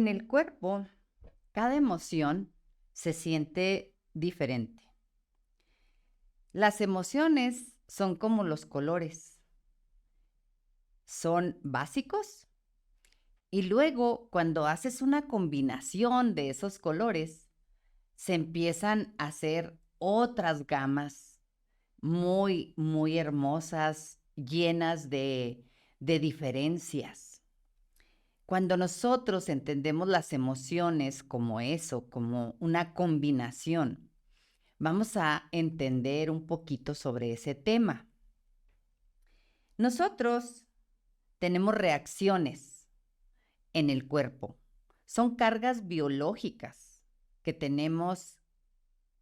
En el cuerpo, cada emoción se siente diferente. Las emociones son como los colores. Son básicos y luego cuando haces una combinación de esos colores, se empiezan a hacer otras gamas muy, muy hermosas, llenas de diferencias. Cuando nosotros entendemos las emociones como eso, como una combinación, vamos a entender un poquito sobre ese tema. Nosotros tenemos reacciones en el cuerpo. Son cargas biológicas que tenemos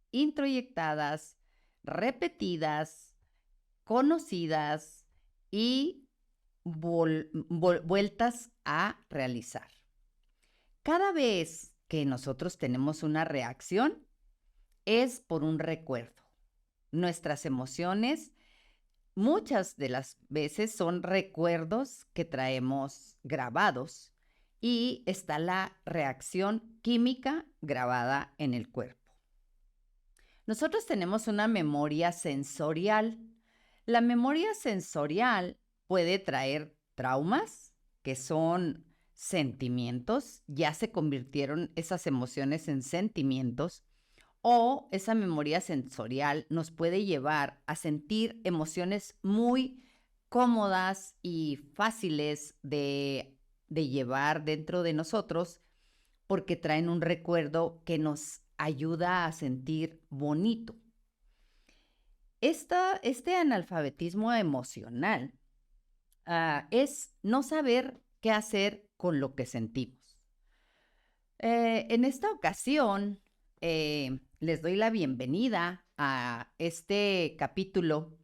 introyectadas, repetidas, conocidas y vueltas a realizar. Cada vez que nosotros tenemos una reacción es por un recuerdo. Nuestras emociones muchas de las veces son recuerdos que traemos grabados y está la reacción química grabada en el cuerpo. Nosotros tenemos una memoria sensorial. La memoria sensorial puede traer traumas, que son sentimientos, ya se convirtieron esas emociones en sentimientos, o esa memoria sensorial nos puede llevar a sentir emociones muy cómodas y fáciles de llevar dentro de nosotros porque traen un recuerdo que nos ayuda a sentir bonito. Este analfabetismo emocional es no saber qué hacer con lo que sentimos. En esta ocasión, les doy la bienvenida a este capítulo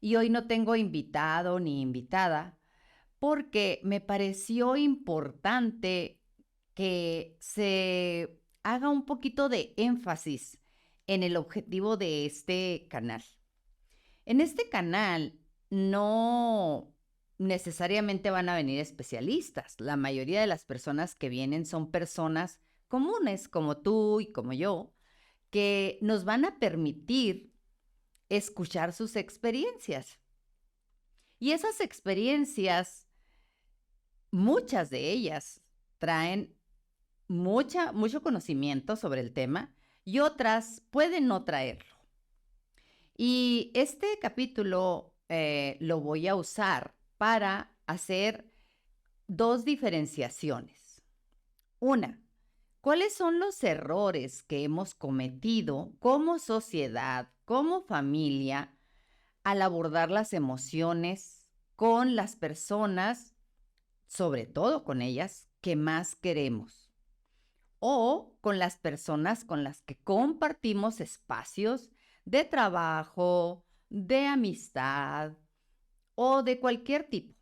y hoy no tengo invitado ni invitada porque me pareció importante que se haga un poquito de énfasis en el objetivo de este canal. En este canal no necesariamente van a venir especialistas. La mayoría de las personas que vienen son personas comunes como tú y como yo, que nos van a permitir escuchar sus experiencias. Y esas experiencias, muchas de ellas traen mucho conocimiento sobre el tema y otras pueden no traerlo. Y este capítulo lo voy a usar para hacer dos diferenciaciones. Una, ¿cuáles son los errores que hemos cometido como sociedad, como familia, al abordar las emociones con las personas, sobre todo con ellas, que más queremos? O con las personas con las que compartimos espacios de trabajo, de amistad o de cualquier tipo.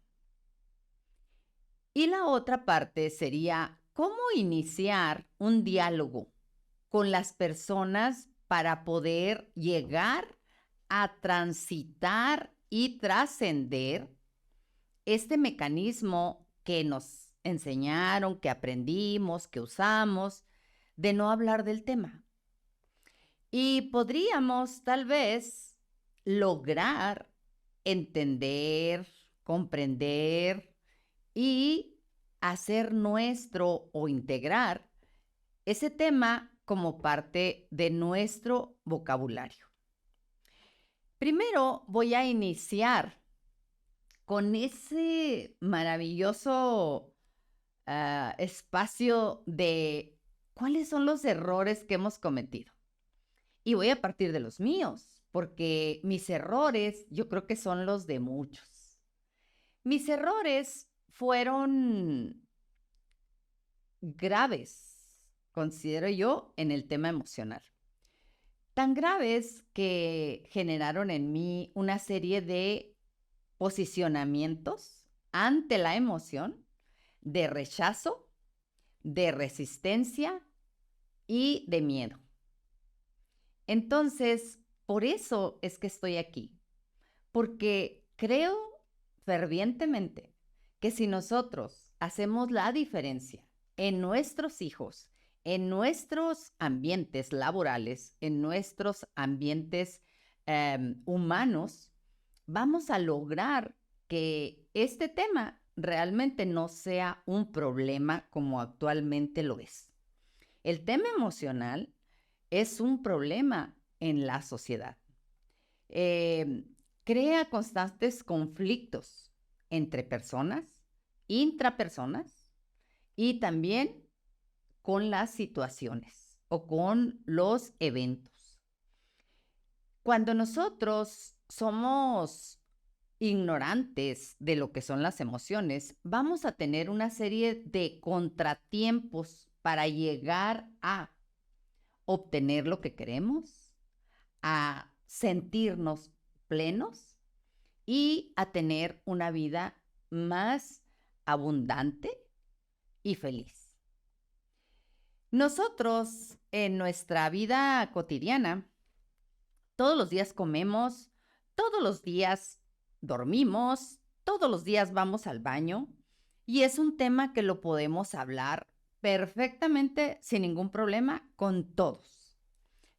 Y la otra parte sería cómo iniciar un diálogo con las personas para poder llegar a transitar y trascender este mecanismo que nos enseñaron, que aprendimos, que usamos, de no hablar del tema. Y podríamos tal vez lograr entender, comprender y hacer nuestro o integrar ese tema como parte de nuestro vocabulario. Primero voy a iniciar con ese maravilloso espacio de cuáles son los errores que hemos cometido. Y voy a partir de los míos, porque mis errores yo creo que son los de muchos. Mis errores fueron graves, considero yo, en el tema emocional. Tan graves que generaron en mí una serie de posicionamientos ante la emoción, de rechazo, de resistencia y de miedo. Entonces, por eso es que estoy aquí, porque creo fervientemente que si nosotros hacemos la diferencia en nuestros hijos, en nuestros ambientes laborales, en nuestros ambientes humanos, vamos a lograr que este tema realmente no sea un problema como actualmente lo es. El tema emocional es un problema en la sociedad. Crea constantes conflictos entre personas, intrapersonas y también con las situaciones o con los eventos. Cuando nosotros somos ignorantes de lo que son las emociones, vamos a tener una serie de contratiempos para llegar a obtener lo que queremos, a sentirnos plenos y a tener una vida más abundante y feliz. Nosotros en nuestra vida cotidiana, todos los días comemos, todos los días dormimos, todos los días vamos al baño y es un tema que lo podemos hablar perfectamente sin ningún problema con todos.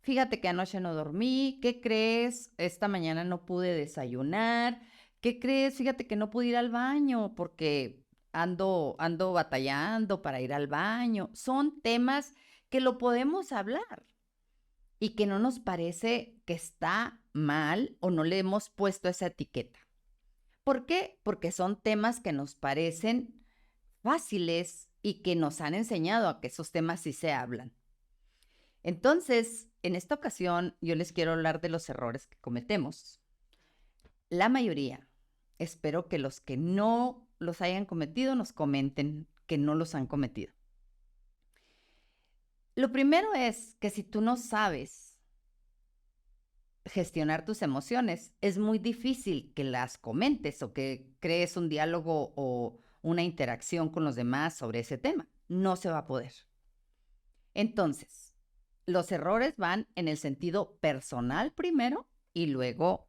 Fíjate que anoche no dormí, ¿qué crees? Esta mañana no pude desayunar, ¿qué crees? Fíjate que no pude ir al baño porque ando batallando para ir al baño. Son temas que lo podemos hablar y que no nos parece que está mal o no le hemos puesto esa etiqueta. ¿Por qué? Porque son temas que nos parecen fáciles y que nos han enseñado a que esos temas sí se hablan. Entonces, en esta ocasión, yo les quiero hablar de los errores que cometemos. La mayoría, espero que los que no los hayan cometido nos comenten que no los han cometido. Lo primero es que si tú no sabes gestionar tus emociones, es muy difícil que las comentes o que crees un diálogo o una interacción con los demás sobre ese tema. No se va a poder. Entonces, los errores van en el sentido personal primero y luego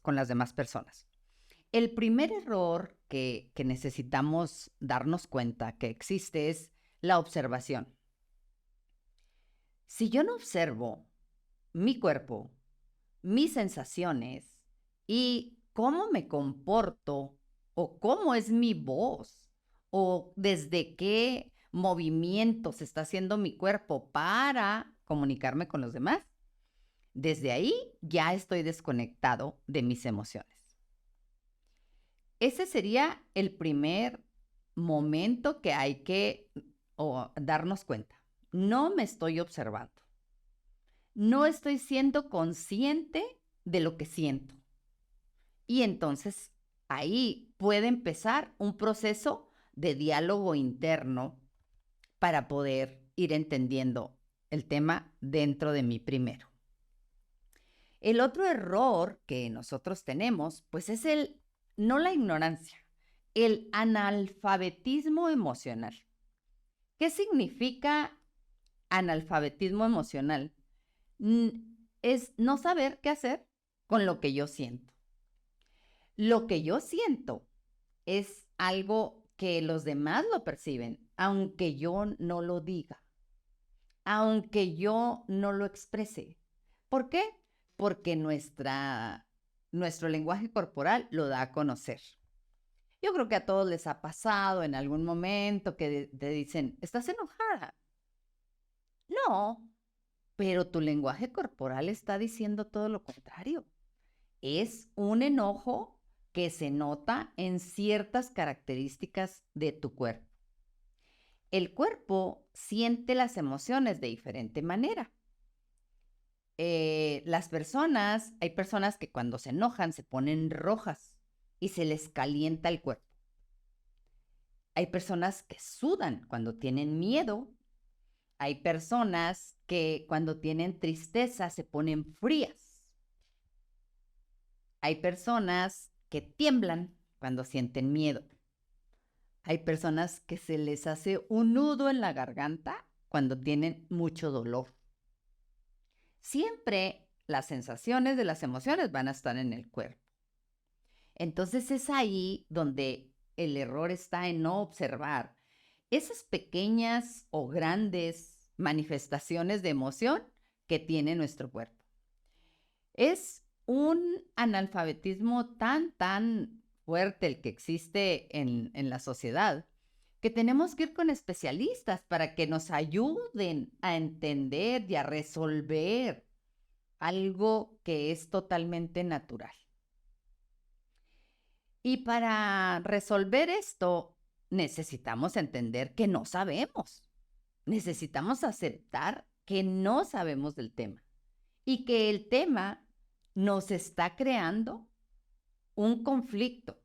con las demás personas. El primer error que necesitamos darnos cuenta que existe es la observación. Si yo no observo mi cuerpo, mis sensaciones y cómo me comporto o cómo es mi voz o desde qué movimientos está haciendo mi cuerpo para comunicarme con los demás, desde ahí ya estoy desconectado de mis emociones. Ese sería el primer momento que hay que darnos cuenta. No me estoy observando. No estoy siendo consciente de lo que siento. Y entonces ahí puede empezar un proceso de diálogo interno para poder ir entendiendo el tema dentro de mí primero. El otro error que nosotros tenemos, pues es no la ignorancia, el analfabetismo emocional. ¿Qué significa analfabetismo emocional? Es no saber qué hacer con lo que yo siento. Lo que yo siento es algo que los demás lo perciben, aunque yo no lo diga, aunque yo no lo exprese. ¿Por qué? Porque nuestro lenguaje corporal lo da a conocer. Yo creo que a todos les ha pasado en algún momento que te dicen, ¿estás enojada? No, pero tu lenguaje corporal está diciendo todo lo contrario. Es un enojo que se nota en ciertas características de tu cuerpo. El cuerpo siente las emociones de diferente manera. Hay personas que cuando se enojan se ponen rojas y se les calienta el cuerpo. Hay personas que sudan cuando tienen miedo. Hay personas que cuando tienen tristeza se ponen frías. Hay personas que tiemblan cuando sienten miedo. Hay personas que se les hace un nudo en la garganta cuando tienen mucho dolor. Siempre las sensaciones de las emociones van a estar en el cuerpo. Entonces es ahí donde el error está en no observar esas pequeñas o grandes manifestaciones de emoción que tiene nuestro cuerpo. Es un analfabetismo tan fuerte el que existe en la sociedad que tenemos que ir con especialistas para que nos ayuden a entender y a resolver algo que es totalmente natural. Y para resolver esto, necesitamos entender que no sabemos. Necesitamos aceptar que no sabemos del tema y que el tema nos está creando un conflicto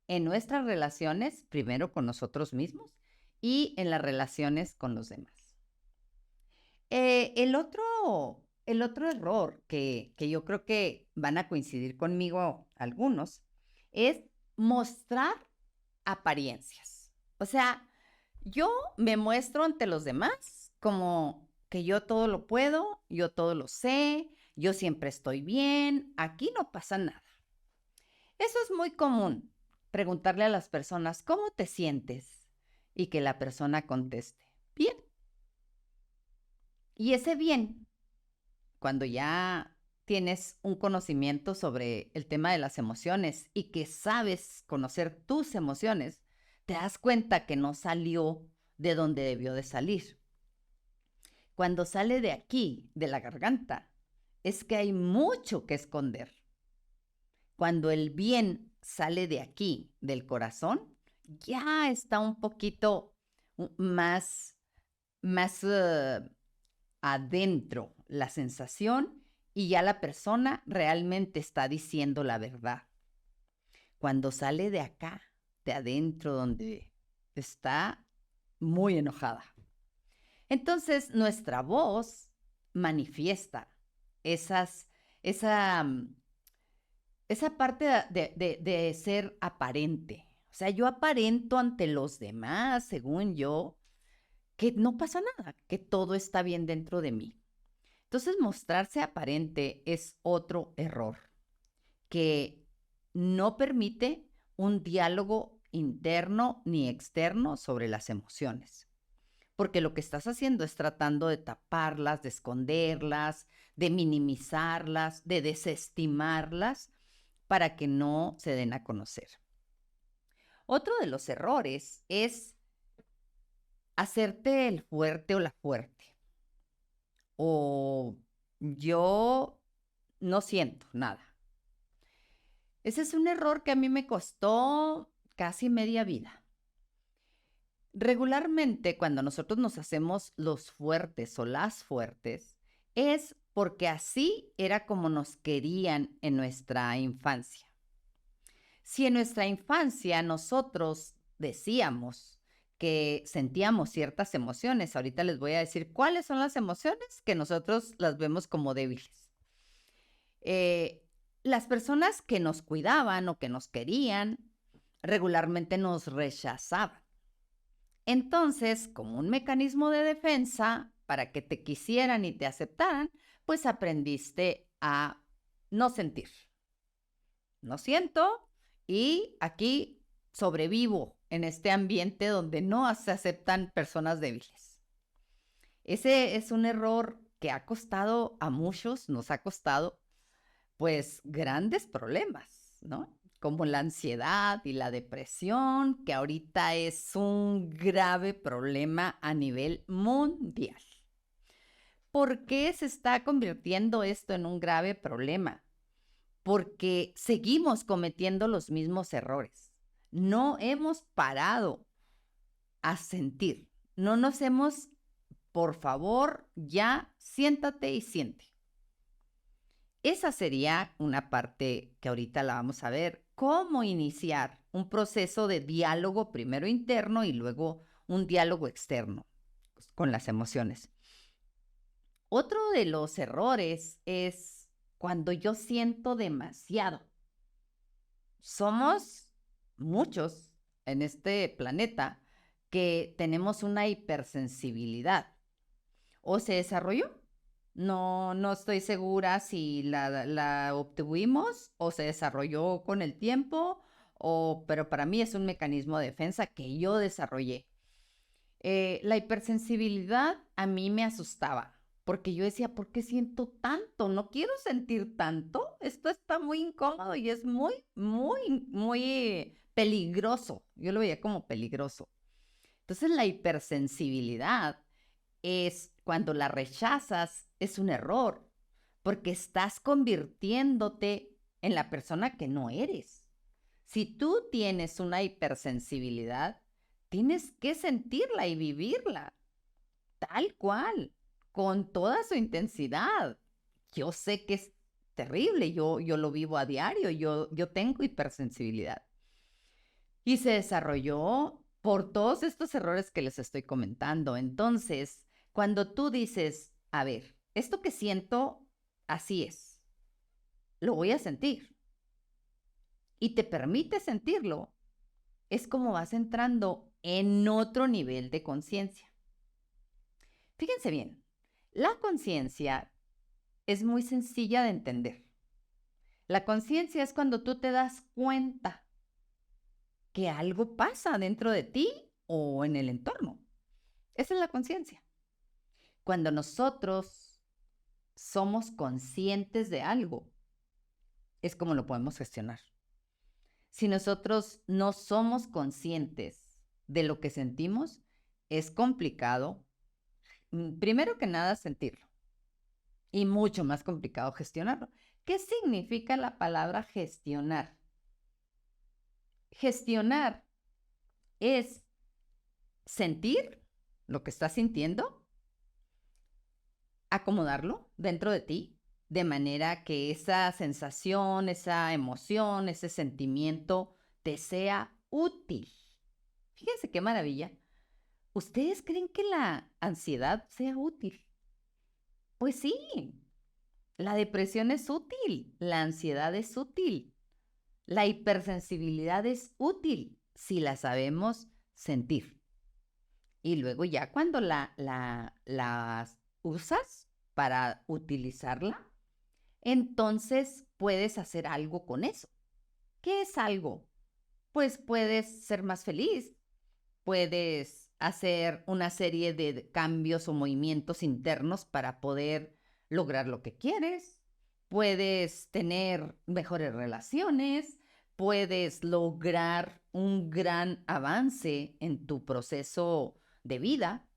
en nuestras relaciones, primero con nosotros mismos y en las relaciones con los demás. El otro error que yo creo que van a coincidir conmigo algunos es mostrar apariencias. O sea, yo me muestro ante los demás como que yo todo lo puedo, yo todo lo sé, yo siempre estoy bien, aquí no pasa nada. Eso es muy común, preguntarle a las personas, ¿cómo te sientes? Y que la persona conteste, bien. Y ese bien, cuando ya tienes un conocimiento sobre el tema de las emociones y que sabes conocer tus emociones, te das cuenta que no salió de donde debió de salir. Cuando sale de aquí, de la garganta, es que hay mucho que esconder. Cuando el bien sale de aquí, del corazón, ya está un poquito más adentro la sensación y ya la persona realmente está diciendo la verdad. Cuando sale de acá, de adentro, donde está muy enojada. Entonces, nuestra voz manifiesta esa parte de ser aparente. O sea, yo aparento ante los demás, según yo, que no pasa nada, que todo está bien dentro de mí. Entonces, mostrarse aparente es otro error que no permite un diálogo interno ni externo sobre las emociones. Porque lo que estás haciendo es tratando de taparlas, de esconderlas, de minimizarlas, de desestimarlas para que no se den a conocer. Otro de los errores es hacerte el fuerte o la fuerte. O yo no siento nada. Ese es un error que a mí me costó casi media vida. Regularmente, cuando nosotros nos hacemos los fuertes o las fuertes, es porque así era como nos querían en nuestra infancia. Si en nuestra infancia nosotros decíamos que sentíamos ciertas emociones, ahorita les voy a decir cuáles son las emociones que nosotros las vemos como débiles. Las personas que nos cuidaban o que nos querían regularmente nos rechazaban. Entonces, como un mecanismo de defensa para que te quisieran y te aceptaran, pues aprendiste a no sentir. No siento y aquí sobrevivo en este ambiente donde no se aceptan personas débiles. Ese es un error que ha costado a muchos, nos ha costado pues grandes problemas, ¿no? Como la ansiedad y la depresión, que ahorita es un grave problema a nivel mundial. ¿Por qué se está convirtiendo esto en un grave problema? Porque seguimos cometiendo los mismos errores. No hemos parado a sentir. No nos hemos, por favor, ya siéntate y siente. Esa sería una parte que ahorita la vamos a ver, cómo iniciar un proceso de diálogo primero interno y luego un diálogo externo con las emociones. Otro de los errores es cuando yo siento demasiado. Somos muchos en este planeta que tenemos una hipersensibilidad. ¿O se desarrolló? No estoy segura si la obtuvimos o se desarrolló con el tiempo, pero para mí es un mecanismo de defensa que yo desarrollé. La hipersensibilidad a mí me asustaba, porque yo decía, ¿por qué siento tanto? No quiero sentir tanto. Esto está muy incómodo y es muy, muy, muy peligroso. Yo lo veía como peligroso. Entonces, la hipersensibilidad es cuando la rechazas, es un error, porque estás convirtiéndote en la persona que no eres. Si tú tienes una hipersensibilidad, tienes que sentirla y vivirla, tal cual, con toda su intensidad. Yo sé que es terrible, yo lo vivo a diario, yo tengo hipersensibilidad. Y se desarrolló por todos estos errores que les estoy comentando. Entonces, cuando tú dices, a ver, esto que siento, así es, lo voy a sentir, y te permite sentirlo, es como vas entrando en otro nivel de conciencia. Fíjense bien, la conciencia es muy sencilla de entender. La conciencia es cuando tú te das cuenta que algo pasa dentro de ti o en el entorno. Esa es la conciencia. Cuando nosotros somos conscientes de algo, es como lo podemos gestionar. Si nosotros no somos conscientes de lo que sentimos, es complicado, primero que nada, sentirlo y mucho más complicado gestionarlo. ¿Qué significa la palabra gestionar? Gestionar es sentir lo que estás sintiendo, acomodarlo dentro de ti, de manera que esa sensación, esa emoción, ese sentimiento te sea útil. Fíjense qué maravilla. ¿Ustedes creen que la ansiedad sea útil? Pues sí, la depresión es útil, la ansiedad es útil, la hipersensibilidad es útil si la sabemos sentir. Y luego ya cuando la usas para utilizarla, entonces puedes hacer algo con eso. ¿Qué es algo? Pues puedes ser más feliz, puedes hacer una serie de cambios o movimientos internos para poder lograr lo que quieres, puedes tener mejores relaciones, puedes lograr un gran avance en tu proceso de vida.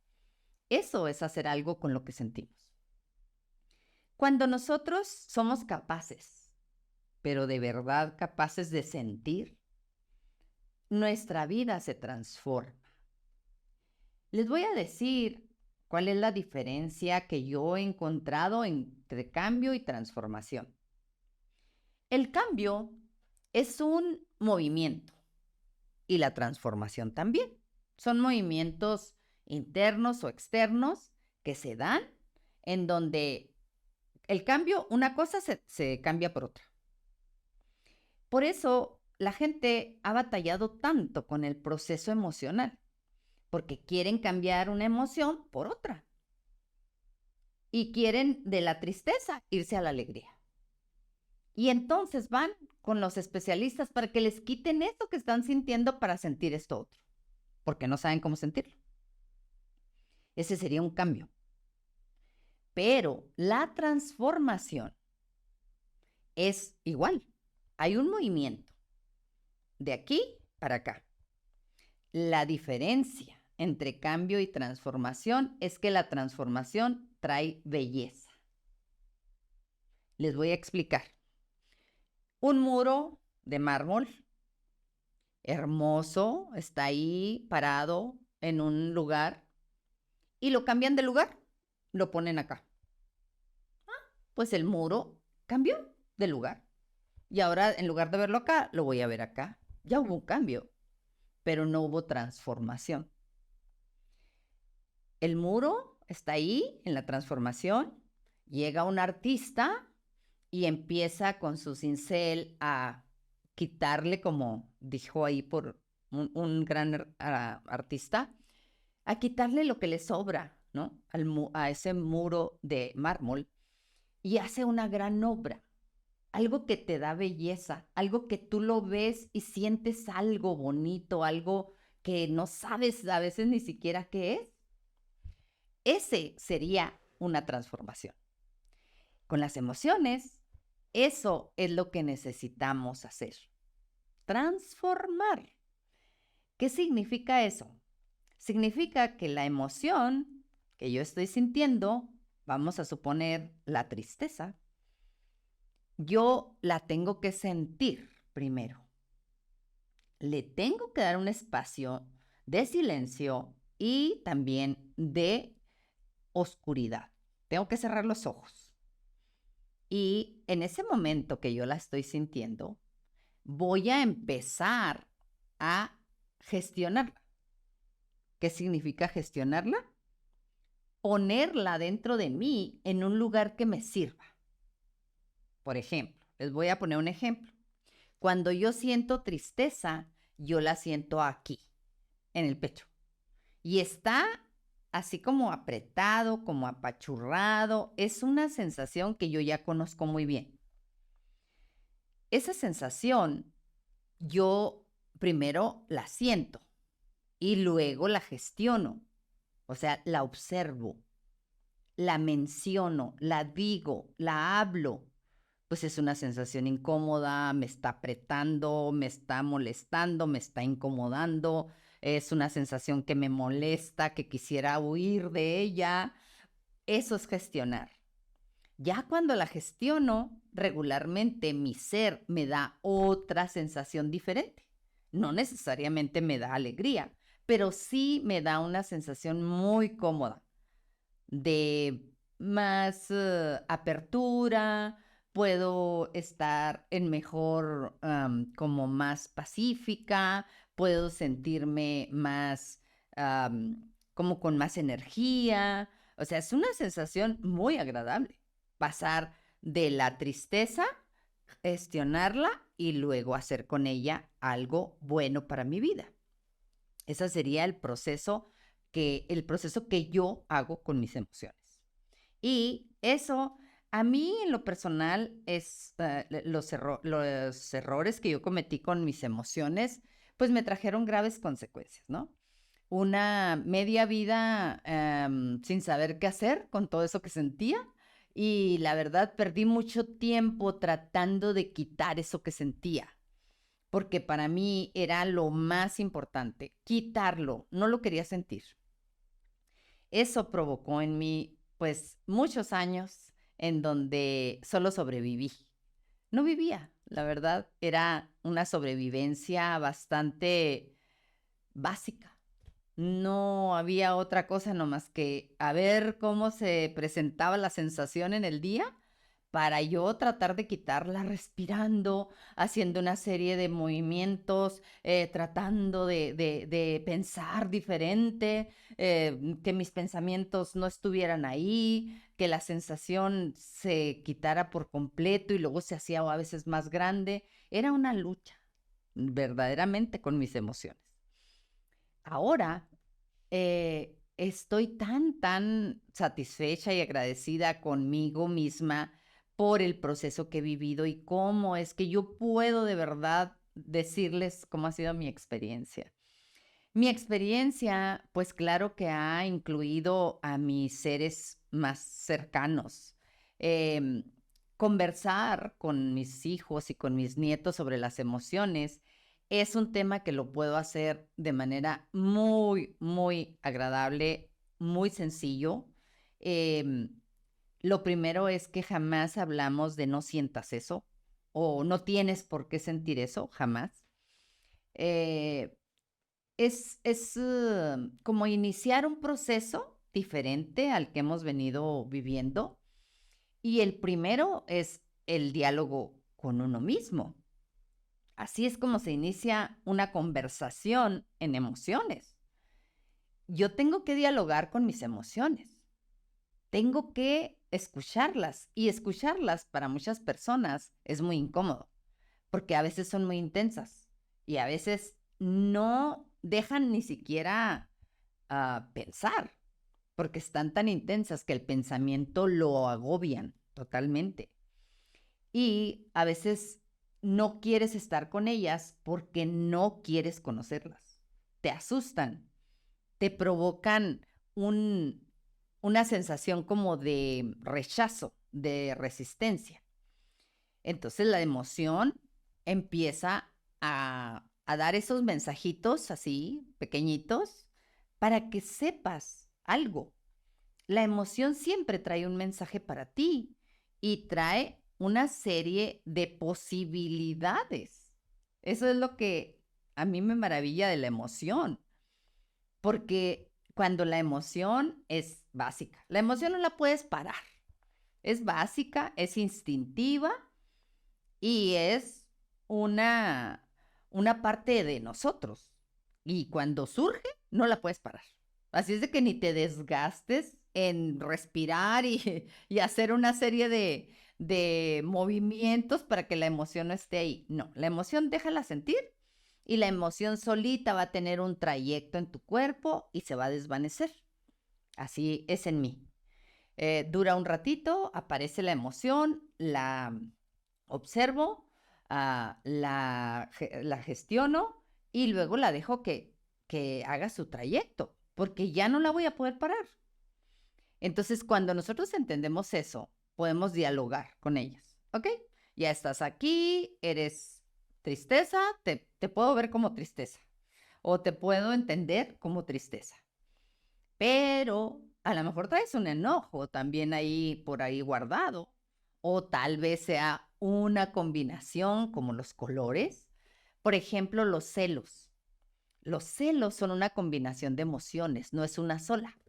Eso es hacer algo con lo que sentimos. Cuando nosotros somos capaces, pero de verdad capaces de sentir, nuestra vida se transforma. Les voy a decir cuál es la diferencia que yo he encontrado entre cambio y transformación. El cambio es un movimiento y la transformación también. Son movimientos internos o externos que se dan en donde el cambio, una cosa se cambia por otra. Por eso la gente ha batallado tanto con el proceso emocional, porque quieren cambiar una emoción por otra y quieren de la tristeza irse a la alegría. Y entonces van con los especialistas para que les quiten eso que están sintiendo para sentir esto otro, porque no saben cómo sentirlo. Ese sería un cambio. Pero la transformación es igual. Hay un movimiento de aquí para acá. La diferencia entre cambio y transformación es que la transformación trae belleza. Les voy a explicar. Un muro de mármol hermoso está ahí parado en un lugar y lo cambian de lugar, lo ponen acá. Pues el muro cambió de lugar. Y ahora, en lugar de verlo acá, lo voy a ver acá. Ya hubo un cambio, pero no hubo transformación. El muro está ahí en la transformación. Llega un artista y empieza con su cincel a quitarle, como dijo ahí por un gran artista, a quitarle lo que le sobra, ¿no? A ese muro de mármol y hace una gran obra. Algo que te da belleza, algo que tú lo ves y sientes algo bonito, algo que no sabes a veces ni siquiera qué es. Ese sería una transformación. Con las emociones, eso es lo que necesitamos hacer. Transformar. ¿Qué significa eso? Significa que la emoción que yo estoy sintiendo, vamos a suponer la tristeza, yo la tengo que sentir primero. Le tengo que dar un espacio de silencio y también de oscuridad. Tengo que cerrar los ojos. Y en ese momento que yo la estoy sintiendo, voy a empezar a gestionarla. ¿Qué significa gestionarla? Ponerla dentro de mí en un lugar que me sirva. Por ejemplo, les voy a poner un ejemplo. Cuando yo siento tristeza, yo la siento aquí, en el pecho. Y está así como apretado, como apachurrado. Es una sensación que yo ya conozco muy bien. Esa sensación yo primero la siento y luego la gestiono. O sea, la observo, la menciono, la digo, la hablo. Pues es una sensación incómoda, me está apretando, me está molestando, me está incomodando, es una sensación que me molesta, que quisiera huir de ella. Eso es gestionar. Ya cuando la gestiono, regularmente mi ser me da otra sensación diferente. No necesariamente me da alegría, pero sí me da una sensación muy cómoda de más apertura, puedo estar en mejor, como más pacífica, puedo sentirme más, como con más energía. O sea, es una sensación muy agradable pasar de la tristeza, gestionarla y luego hacer con ella algo bueno para mi vida. Ese sería el proceso que yo hago con mis emociones. Y eso, a mí en lo personal, es los errores que yo cometí con mis emociones, pues me trajeron graves consecuencias, ¿no? Una media vida sin saber qué hacer con todo eso que sentía. Y la verdad, perdí mucho tiempo tratando de quitar eso que sentía, porque para mí era lo más importante, quitarlo, no lo quería sentir. Eso provocó en mí, pues, muchos años en donde solo sobreviví. No vivía, la verdad, era una sobrevivencia bastante básica. No había otra cosa nomás que a ver cómo se presentaba la sensación en el día para yo tratar de quitarla respirando, haciendo una serie de movimientos, tratando de pensar diferente, que mis pensamientos no estuvieran ahí, que la sensación se quitara por completo y luego se hacía a veces más grande. Era una lucha verdaderamente con mis emociones. Ahora estoy tan satisfecha y agradecida conmigo misma por el proceso que he vivido y cómo es que yo puedo de verdad decirles cómo ha sido mi experiencia. Mi experiencia, pues claro que ha incluido a mis seres más cercanos. Em, Conversar con mis hijos y con mis nietos sobre las emociones es un tema que lo puedo hacer de manera muy agradable, muy sencillo. Em, lo primero es que jamás hablamos de no sientas eso o no tienes por qué sentir eso, jamás. Eh, es como iniciar un proceso diferente al que hemos venido viviendo. Y el primero es el diálogo con uno mismo. Así es como se inicia una conversación en emociones. Yo tengo que dialogar con mis emociones. Tengo que escucharlas. Y escucharlas para muchas personas es muy incómodo, porque a veces son muy intensas y a veces no dejan ni siquiera pensar, porque están tan intensas que el pensamiento lo agobian totalmente. Y a veces no quieres estar con ellas porque no quieres conocerlas. te asustan, te provocan una sensación como de rechazo, de resistencia. Entonces la emoción empieza a dar esos mensajitos así, pequeñitos, para que sepas algo. La emoción siempre trae un mensaje para ti y trae una serie de posibilidades. Eso es lo que a mí me maravilla de la emoción, porque cuando la emoción es básica, la emoción no la puedes parar, es básica, es instintiva y es una parte de nosotros. Y cuando surge, no la puedes parar. Así es de que ni te desgastes en respirar y hacer una serie de movimientos para que la emoción no esté ahí. No, la emoción déjala sentir y la emoción solita va a tener un trayecto en tu cuerpo y se va a desvanecer. Así es en mí. Dura un ratito, aparece la emoción, la observo, la gestiono y luego la dejo que haga su trayecto, porque ya no la voy a poder parar. Entonces, cuando nosotros entendemos eso, podemos dialogar con ellas, ¿ok? Ya estás aquí, eres tristeza, te puedo ver como tristeza o te puedo entender como tristeza, pero a lo mejor traes un enojo también ahí por ahí guardado, o tal vez sea una combinación como los colores. Por ejemplo, los celos. Los celos son una combinación de emociones, no es una sola.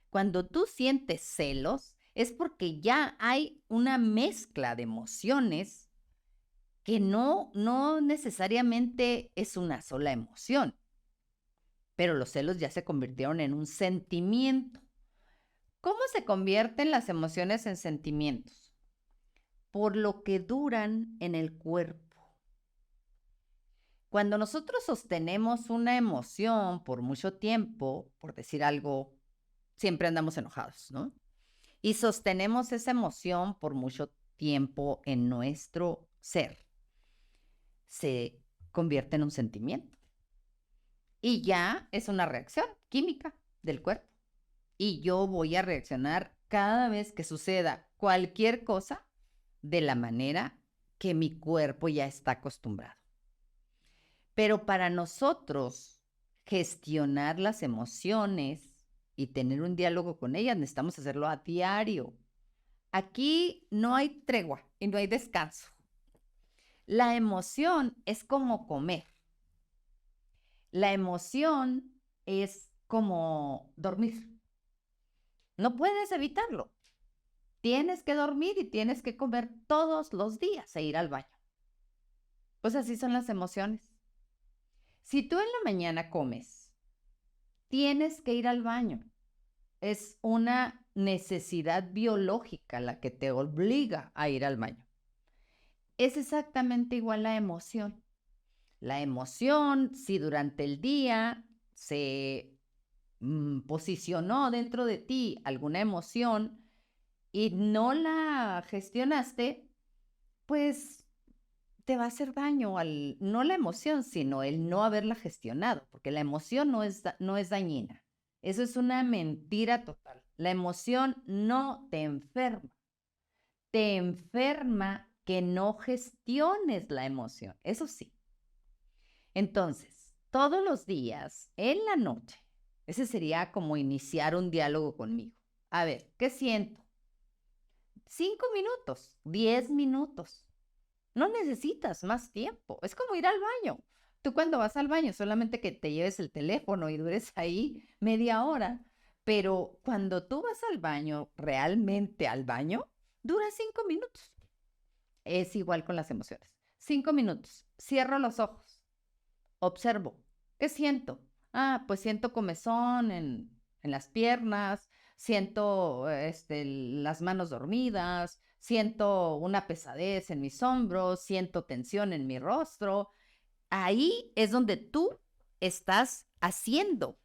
Cuando tú sientes celos, es porque ya hay una mezcla de emociones que no necesariamente es una sola emoción, pero los celos ya se convirtieron en un sentimiento. ¿Cómo se convierten las emociones en sentimientos? Por lo que duran en el cuerpo. Cuando nosotros sostenemos una emoción por mucho tiempo, por decir algo, siempre andamos enojados, ¿no? Y sostenemos esa emoción por mucho tiempo en nuestro ser, se convierte en un sentimiento. Y ya es una reacción química del cuerpo. Y yo voy a reaccionar cada vez que suceda cualquier cosa de la manera que mi cuerpo ya está acostumbrado. Pero para nosotros gestionar las emociones y tener un diálogo con ellas, necesitamos hacerlo a diario. Aquí no hay tregua y no hay descanso. La emoción es como comer. La emoción es como dormir. No puedes evitarlo. Tienes que dormir y tienes que comer todos los días e ir al baño. Pues así son las emociones. Si tú en la mañana comes, tienes que ir al baño. Es una necesidad biológica la que te obliga a ir al baño. Es exactamente igual la emoción. La emoción, si durante el día se posicionó dentro de ti alguna emoción y no la gestionaste, pues te va a hacer daño, no la emoción, sino el no haberla gestionado, porque la emoción no es dañina. Eso es una mentira total. La emoción no te enferma que no gestiones la emoción, eso sí. Entonces, todos los días, en la noche, ese sería como iniciar un diálogo conmigo. A ver, ¿qué siento? 5 minutos, 10 minutos. No necesitas más tiempo. Es como ir al baño. Tú cuando vas al baño, solamente que te lleves el teléfono y dures ahí media hora. Pero cuando tú vas al baño, realmente al baño, dura 5 minutos. Es igual con las emociones. 5 minutos. Cierro los ojos. Observo. ¿Qué siento? Ah, pues siento comezón en las piernas, siento las manos dormidas, siento una pesadez en mis hombros, siento tensión en mi rostro. Ahí es donde tú estás haciendo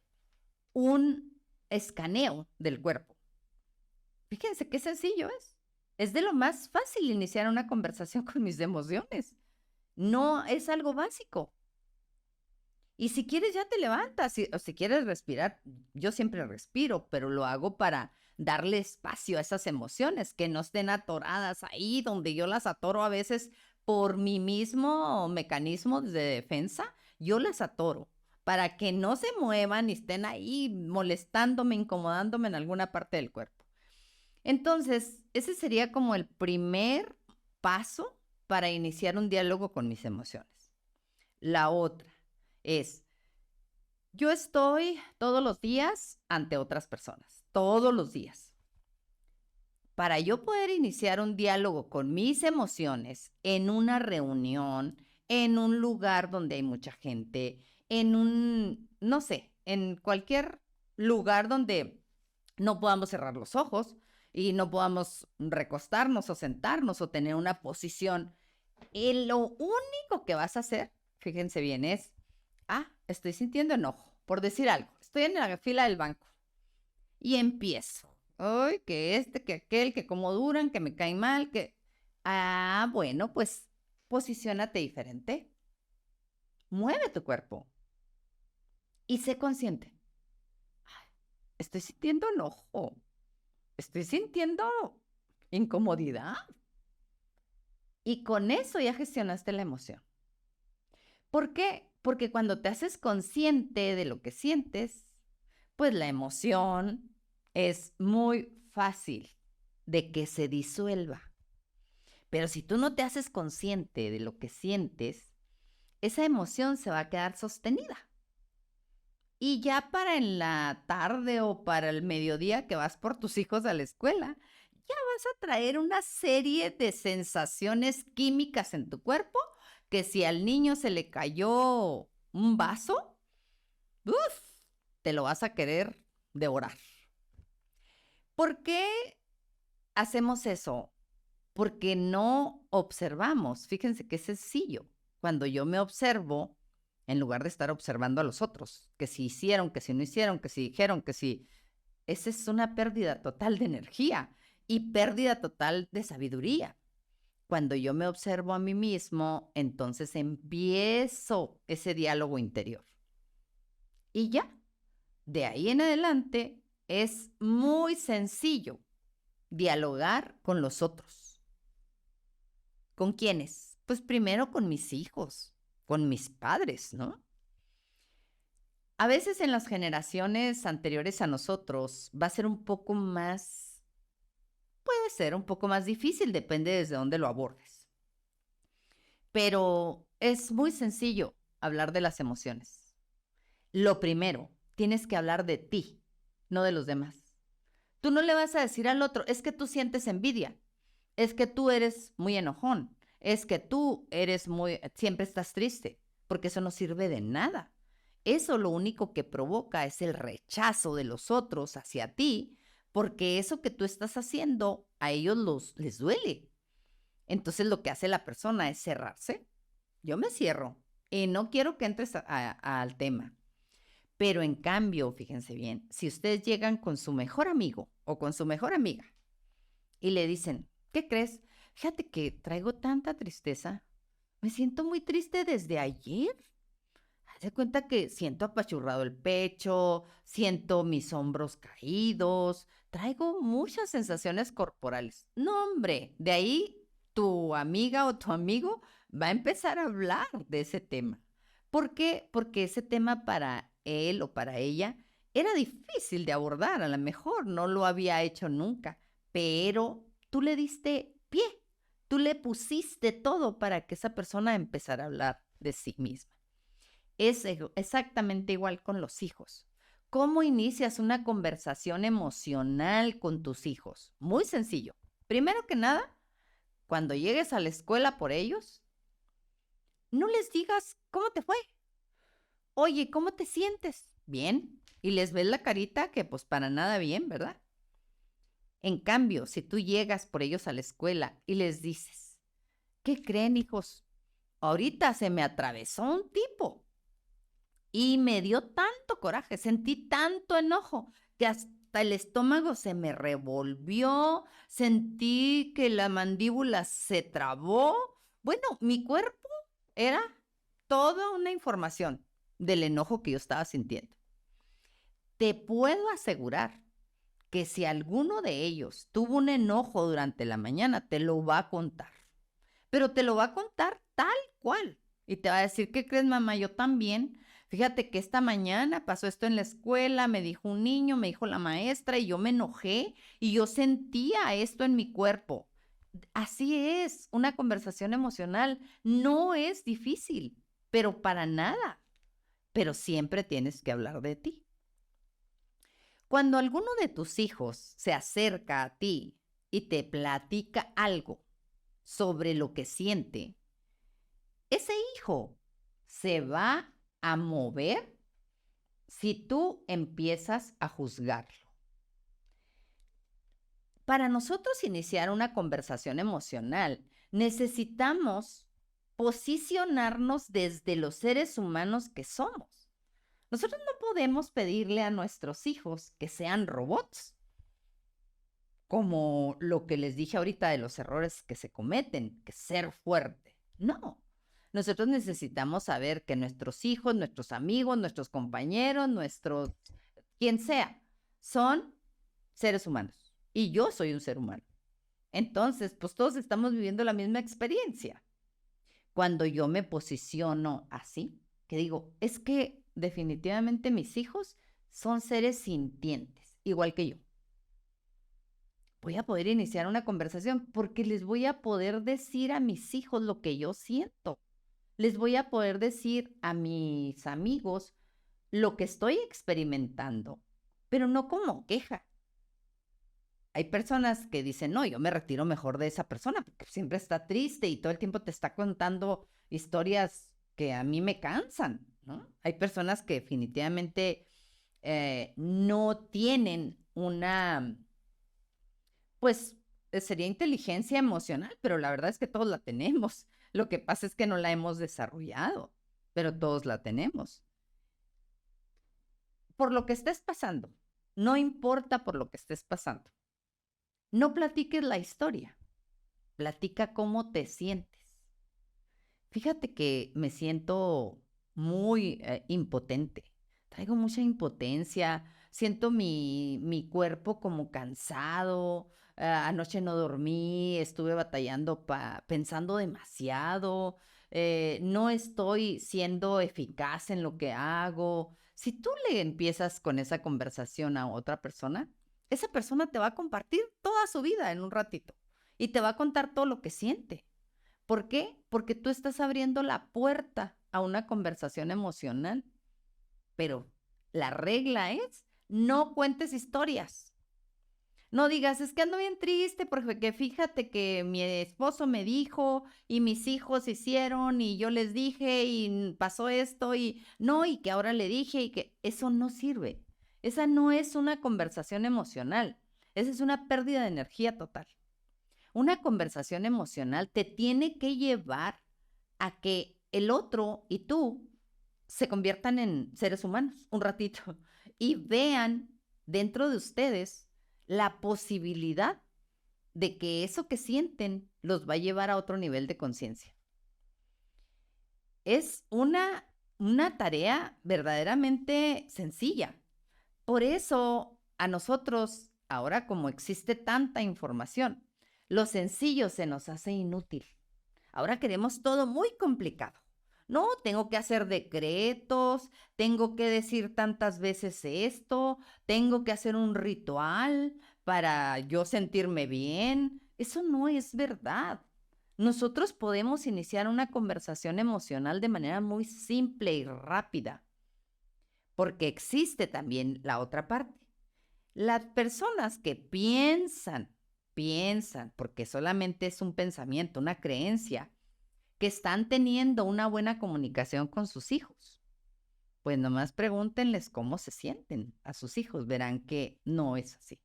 un escaneo del cuerpo. Fíjense qué sencillo es. Es de lo más fácil iniciar una conversación con mis emociones. No es algo básico. Y si quieres ya te levantas, o si quieres respirar, yo siempre respiro, pero lo hago para darle espacio a esas emociones, que no estén atoradas ahí, donde yo las atoro a veces por mi mismo mecanismo de defensa, yo las atoro para que no se muevan y estén ahí molestándome, incomodándome en alguna parte del cuerpo. Entonces, ese sería como el primer paso para iniciar un diálogo con mis emociones. La otra es, yo estoy todos los días ante otras personas, todos los días. Para yo poder iniciar un diálogo con mis emociones en una reunión, en un lugar donde hay mucha gente, en un, no sé, en cualquier lugar donde no podamos cerrar los ojos y no podamos recostarnos o sentarnos o tener una posición. Y lo único que vas a hacer, fíjense bien, es, estoy sintiendo enojo, por decir algo. Estoy en la fila del banco y empiezo. Ay, que aquel, que cómo duran, que me caen mal, que... bueno, pues posiciónate diferente. Mueve tu cuerpo y sé consciente. Estoy sintiendo enojo. Estoy sintiendo incomodidad. Y con eso ya gestionaste la emoción. ¿Por qué? Porque cuando te haces consciente de lo que sientes, pues la emoción es muy fácil de que se disuelva. Pero si tú no te haces consciente de lo que sientes, esa emoción se va a quedar sostenida. Y ya para en la tarde o para el mediodía que vas por tus hijos a la escuela, ya vas a traer una serie de sensaciones químicas en tu cuerpo que si al niño se le cayó un vaso, te lo vas a querer devorar. ¿Por qué hacemos eso? Porque no observamos. Fíjense qué sencillo. Cuando yo me observo, en lugar de estar observando a los otros, que si hicieron, que si no hicieron, que si dijeron, que si... Esa es una pérdida total de energía y pérdida total de sabiduría. Cuando yo me observo a mí mismo, entonces empiezo ese diálogo interior. Y ya, de ahí en adelante, es muy sencillo dialogar con los otros. ¿Con quiénes? Pues primero con mis hijos, con mis padres, ¿no? A veces en las generaciones anteriores a nosotros va a ser un poco más, puede ser un poco más difícil, depende desde dónde lo abordes. Pero es muy sencillo hablar de las emociones. Lo primero, tienes que hablar de ti, no de los demás. Tú no le vas a decir al otro, es que tú sientes envidia, es que tú eres muy enojón, es que tú eres siempre estás triste, porque eso no sirve de nada. Eso lo único que provoca es el rechazo de los otros hacia ti, porque eso que tú estás haciendo a ellos les duele. Entonces lo que hace la persona es cerrarse. Yo me cierro y no quiero que entres al tema. Pero en cambio, fíjense bien, si ustedes llegan con su mejor amigo o con su mejor amiga y le dicen, ¿qué crees? Fíjate que traigo tanta tristeza. Me siento muy triste desde ayer. Haz de cuenta que siento apachurrado el pecho, siento mis hombros caídos, traigo muchas sensaciones corporales. No, hombre, de ahí tu amiga o tu amigo va a empezar a hablar de ese tema. ¿Por qué? Porque ese tema para él o para ella era difícil de abordar, a lo mejor no lo había hecho nunca, pero tú le diste pie, tú le pusiste todo para que esa persona empezara a hablar de sí misma. Es exactamente igual con los hijos. ¿Cómo inicias una conversación emocional con tus hijos? Muy sencillo. Primero que nada, cuando llegues a la escuela por ellos, no les digas cómo te fue. Oye, ¿cómo te sientes? Bien. Y les ves la carita que pues para nada bien, ¿verdad? En cambio, si tú llegas por ellos a la escuela y les dices, ¿qué creen, hijos? Ahorita se me atravesó un tipo y me dio tanto coraje, sentí tanto enojo que hasta el estómago se me revolvió, sentí que la mandíbula se trabó. Bueno, mi cuerpo era toda una información. del enojo que yo estaba sintiendo. Te puedo asegurar que si alguno de ellos tuvo un enojo durante la mañana, te lo va a contar. Pero te lo va a contar tal cual. Y te va a decir, ¿qué crees, mamá? Yo también. Fíjate que esta mañana pasó esto en la escuela, me dijo un niño, me dijo la maestra, y yo me enojé y yo sentía esto en mi cuerpo. Así es, una conversación emocional no es difícil, pero para nada. Pero siempre tienes que hablar de ti. Cuando alguno de tus hijos se acerca a ti y te platica algo sobre lo que siente, ese hijo se va a mover si tú empiezas a juzgarlo. Para nosotros iniciar una conversación emocional, necesitamos posicionarnos desde los seres humanos que somos. Nosotros no podemos pedirle a nuestros hijos que sean robots, como lo que les dije ahorita de los errores que se cometen, que ser fuerte. No, nosotros necesitamos saber que nuestros hijos, nuestros amigos, nuestros compañeros, quien sea, son seres humanos. Y yo soy un ser humano. Entonces, pues todos estamos viviendo la misma experiencia. Cuando yo me posiciono así, que digo, es que definitivamente mis hijos son seres sintientes, igual que yo. Voy a poder iniciar una conversación porque les voy a poder decir a mis hijos lo que yo siento. Les voy a poder decir a mis amigos lo que estoy experimentando, pero no como queja. Hay personas que dicen, no, yo me retiro mejor de esa persona porque siempre está triste y todo el tiempo te está contando historias que a mí me cansan, ¿no? Hay personas que definitivamente no tienen pues sería inteligencia emocional, pero la verdad es que todos la tenemos. Lo que pasa es que no la hemos desarrollado, pero todos la tenemos. Por lo que estés pasando, no importa por lo que estés pasando, no platiques la historia, platica cómo te sientes. Fíjate que me siento muy impotente, traigo mucha impotencia, siento mi cuerpo como cansado, anoche no dormí, estuve batallando, pensando demasiado, no estoy siendo eficaz en lo que hago. Si tú le empiezas con esa conversación a otra persona, esa persona te va a compartir toda su vida en un ratito y te va a contar todo lo que siente. ¿Por qué? Porque tú estás abriendo la puerta a una conversación emocional. Pero la regla es, no cuentes historias. No digas, es que ando bien triste porque fíjate que mi esposo me dijo y mis hijos hicieron y yo les dije y pasó esto y no, y que ahora le dije y que eso no sirve. Esa no es una conversación emocional. Esa es una pérdida de energía total. Una conversación emocional te tiene que llevar a que el otro y tú se conviertan en seres humanos un ratito y vean dentro de ustedes la posibilidad de que eso que sienten los va a llevar a otro nivel de conciencia. Es una tarea verdaderamente sencilla. Por eso a nosotros, ahora como existe tanta información, lo sencillo se nos hace inútil. Ahora queremos todo muy complicado. No, tengo que hacer decretos, tengo que decir tantas veces esto, tengo que hacer un ritual para yo sentirme bien. Eso no es verdad. Nosotros podemos iniciar una conversación emocional de manera muy simple y rápida, porque existe también la otra parte. Las personas que piensan, porque solamente es un pensamiento, una creencia, que están teniendo una buena comunicación con sus hijos. Pues nomás pregúntenles cómo se sienten a sus hijos, verán que no es así.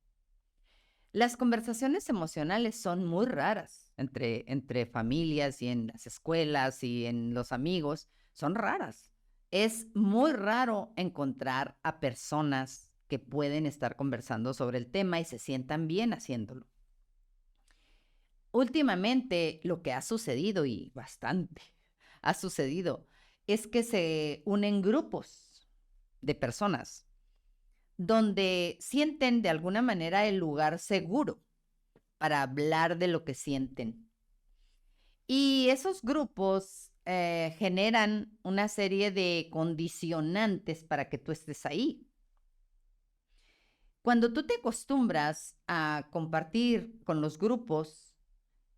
Las conversaciones emocionales son muy raras entre familias y en las escuelas y en los amigos, son raras. Es muy raro encontrar a personas que pueden estar conversando sobre el tema y se sientan bien haciéndolo. Últimamente, lo que ha sucedido, y bastante ha sucedido, es que se unen grupos de personas donde sienten de alguna manera el lugar seguro para hablar de lo que sienten. Y esos grupos generan una serie de condicionantes para que tú estés ahí. Cuando tú te acostumbras a compartir con los grupos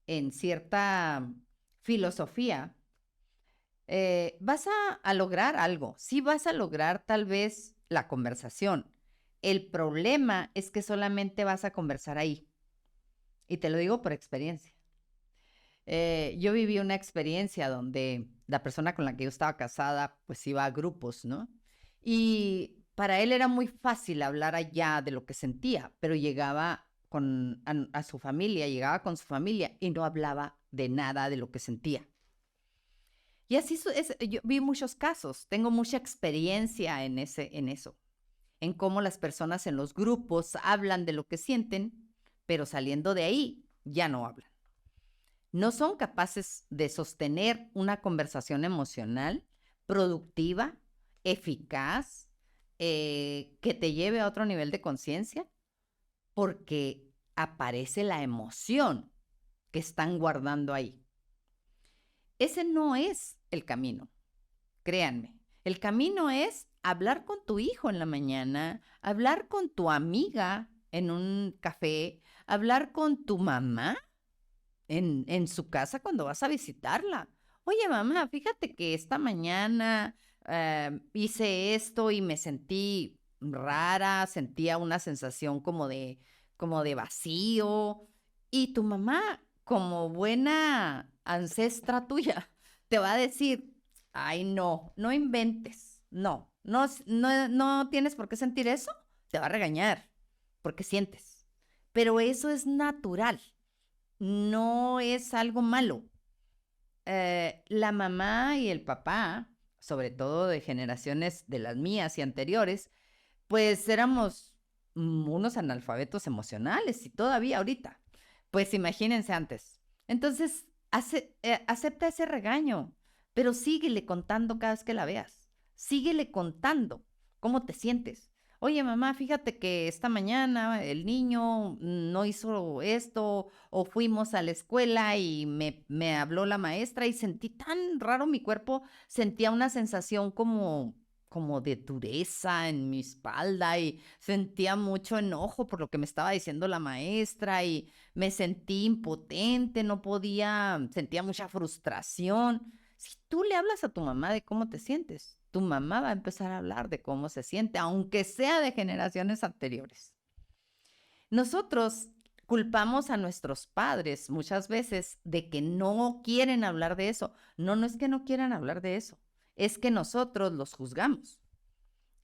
en cierta filosofía, vas a lograr algo. Sí vas a lograr tal vez la conversación. El problema es que solamente vas a conversar ahí. Y te lo digo por experiencia. Yo viví una experiencia donde la persona con la que yo estaba casada pues iba a grupos, ¿no? Y para él era muy fácil hablar allá de lo que sentía, pero llegaba a su familia, llegaba con su familia y no hablaba de nada de lo que sentía. Y así yo vi muchos casos, tengo mucha experiencia en eso, en cómo las personas en los grupos hablan de lo que sienten, pero saliendo de ahí ya no hablan. No son capaces de sostener una conversación emocional productiva, eficaz, que te lleve a otro nivel de conciencia, porque aparece la emoción que están guardando ahí. Ese no es el camino, créanme. El camino es hablar con tu hijo en la mañana, hablar con tu amiga en un café, hablar con tu mamá en su casa cuando vas a visitarla. Oye, mamá, fíjate que esta mañana hice esto y me sentí rara, sentía una sensación como de vacío. Y tu mamá, como buena ancestra tuya, te va a decir, ay, no, no inventes, no tienes por qué sentir eso, te va a regañar, porque sientes. Pero eso es natural, no es algo malo. La mamá y el papá, sobre todo de generaciones de las mías y anteriores, pues éramos unos analfabetos emocionales y todavía ahorita. Pues imagínense antes. Entonces, acepta ese regaño, pero síguele contando cada vez que la veas. Síguele contando cómo te sientes. Oye, mamá, fíjate que esta mañana el niño no hizo esto, o fuimos a la escuela y me habló la maestra y sentí tan raro mi cuerpo, sentía una sensación como de dureza en mi espalda y sentía mucho enojo por lo que me estaba diciendo la maestra y me sentí impotente, no podía, sentía mucha frustración. Si tú le hablas a tu mamá de cómo te sientes, tu mamá va a empezar a hablar de cómo se siente, aunque sea de generaciones anteriores. Nosotros culpamos a nuestros padres muchas veces de que no quieren hablar de eso. No, no es que no quieran hablar de eso, es que nosotros los juzgamos.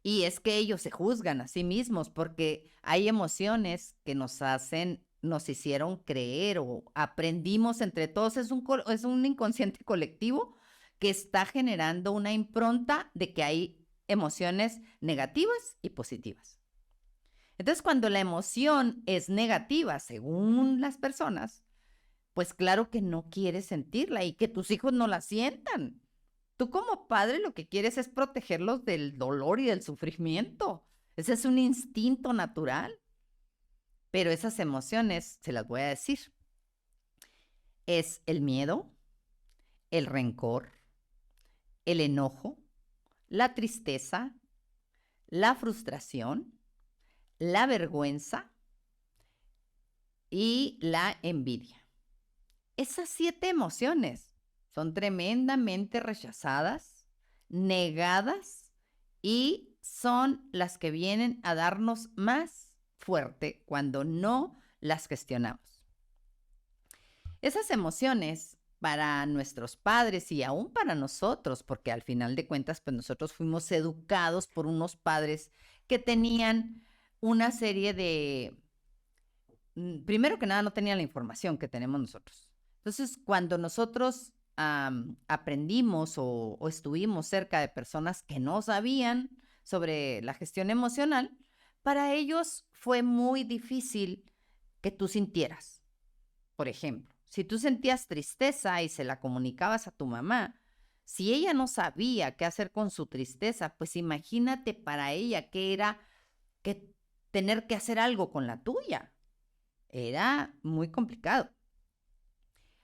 Y es que ellos se juzgan a sí mismos porque hay emociones que nos hicieron creer o aprendimos entre todos. Es un inconsciente colectivo que está generando una impronta de que hay emociones negativas y positivas. Entonces, cuando la emoción es negativa, según las personas, pues claro que no quieres sentirla y que tus hijos no la sientan. Tú como padre lo que quieres es protegerlos del dolor y del sufrimiento. Ese es un instinto natural. Pero esas emociones, se las voy a decir, es el miedo, el rencor, el enojo, la tristeza, la frustración, la vergüenza y la envidia. Esas 7 emociones son tremendamente rechazadas, negadas y son las que vienen a darnos más fuerte cuando no las gestionamos. Esas emociones para nuestros padres y aún para nosotros, porque al final de cuentas, pues nosotros fuimos educados por unos padres que tenían una serie de, primero que nada, no tenían la información que tenemos nosotros. Entonces, cuando nosotros aprendimos o estuvimos cerca de personas que no sabían sobre la gestión emocional, para ellos fue muy difícil que tú sintieras. Por ejemplo, si tú sentías tristeza y se la comunicabas a tu mamá, Si ella no sabía qué hacer con su tristeza, pues imagínate para ella qué era que tener que hacer algo con la tuya. Era muy complicado.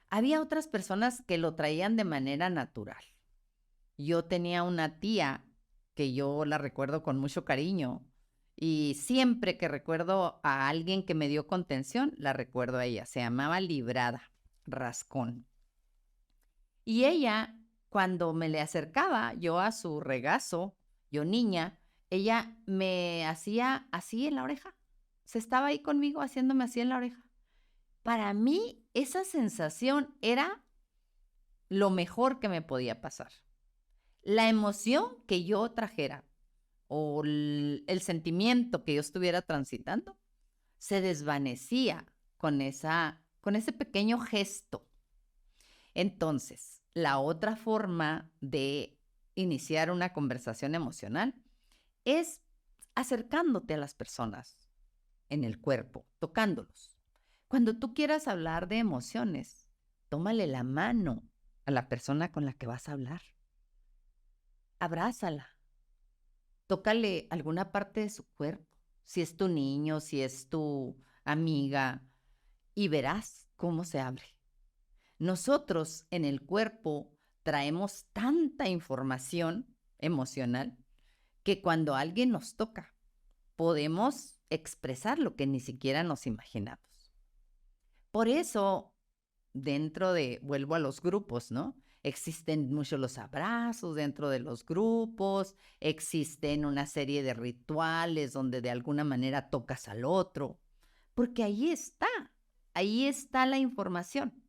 Había otras personas que lo traían de manera natural. Yo tenía una tía que yo la recuerdo con mucho cariño y siempre que recuerdo a alguien que me dio contención, la recuerdo a ella. Se llamaba Librada Rascón. Y ella, cuando me le acercaba yo a su regazo, yo niña, ella me hacía así en la oreja. Se estaba ahí conmigo haciéndome así en la oreja. Para mí, esa sensación era lo mejor que me podía pasar. La emoción que yo trajera o el sentimiento que yo estuviera transitando se desvanecía con ese pequeño gesto. Entonces, la otra forma de iniciar una conversación emocional es acercándote a las personas en el cuerpo, tocándolos. Cuando tú quieras hablar de emociones, tómale la mano a la persona con la que vas a hablar. Abrázala. Tócale alguna parte de su cuerpo. Si es tu niño, si es tu amiga, y verás cómo se abre. Nosotros en el cuerpo traemos tanta información emocional que cuando alguien nos toca, podemos expresar lo que ni siquiera nos imaginamos. Por eso, vuelvo a los grupos, ¿no? Existen muchos los abrazos dentro de los grupos, existen una serie de rituales donde de alguna manera tocas al otro, porque ahí está la información.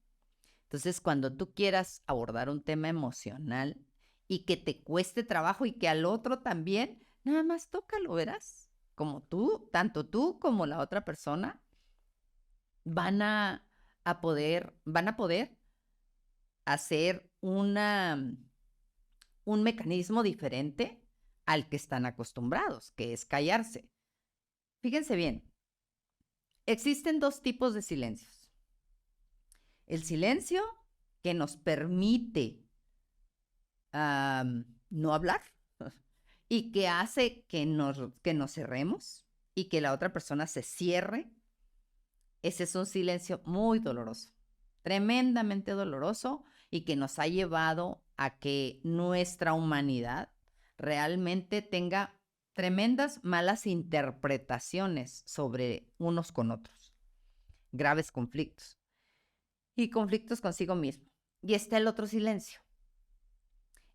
Entonces, cuando tú quieras abordar un tema emocional y que te cueste trabajo y que al otro también, nada más tócalo, verás. Como tú, tanto tú como la otra persona van a poder hacer un mecanismo diferente al que están acostumbrados, que es callarse. Fíjense bien, existen dos tipos de silencios. El silencio que nos permite no hablar y que hace que nos cerremos y que la otra persona se cierre. Ese es un silencio muy doloroso, tremendamente doloroso y que nos ha llevado a que nuestra humanidad realmente tenga tremendas malas interpretaciones sobre unos con otros, graves conflictos y conflictos consigo mismo. Y está el otro silencio,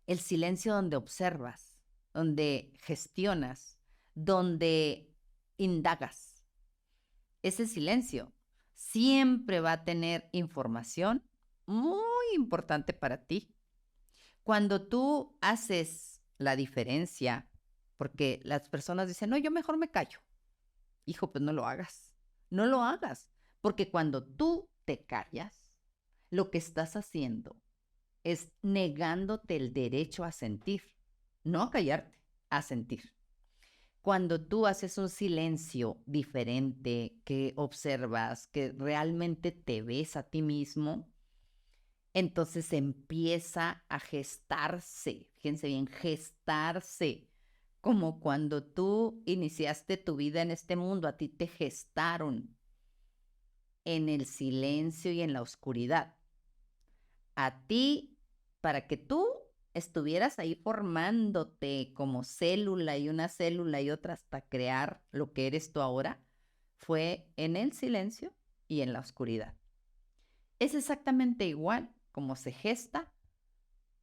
el silencio donde observas, donde gestionas, donde indagas. Ese silencio siempre va a tener información muy importante para ti. Cuando tú haces la diferencia, porque las personas dicen, no, yo mejor me callo. Hijo, pues no lo hagas. No lo hagas, porque cuando tú te callas, lo que estás haciendo es negándote el derecho a sentir, no a callarte, a sentir. Cuando tú haces un silencio diferente, que observas, que realmente te ves a ti mismo, entonces empieza a gestarse, fíjense bien, gestarse, como cuando tú iniciaste tu vida en este mundo, a ti te gestaron en el silencio y en la oscuridad. A ti, para que tú estuvieras ahí formándote como célula y otra hasta crear lo que eres tú ahora, fue en el silencio y en la oscuridad. Es exactamente igual como se gesta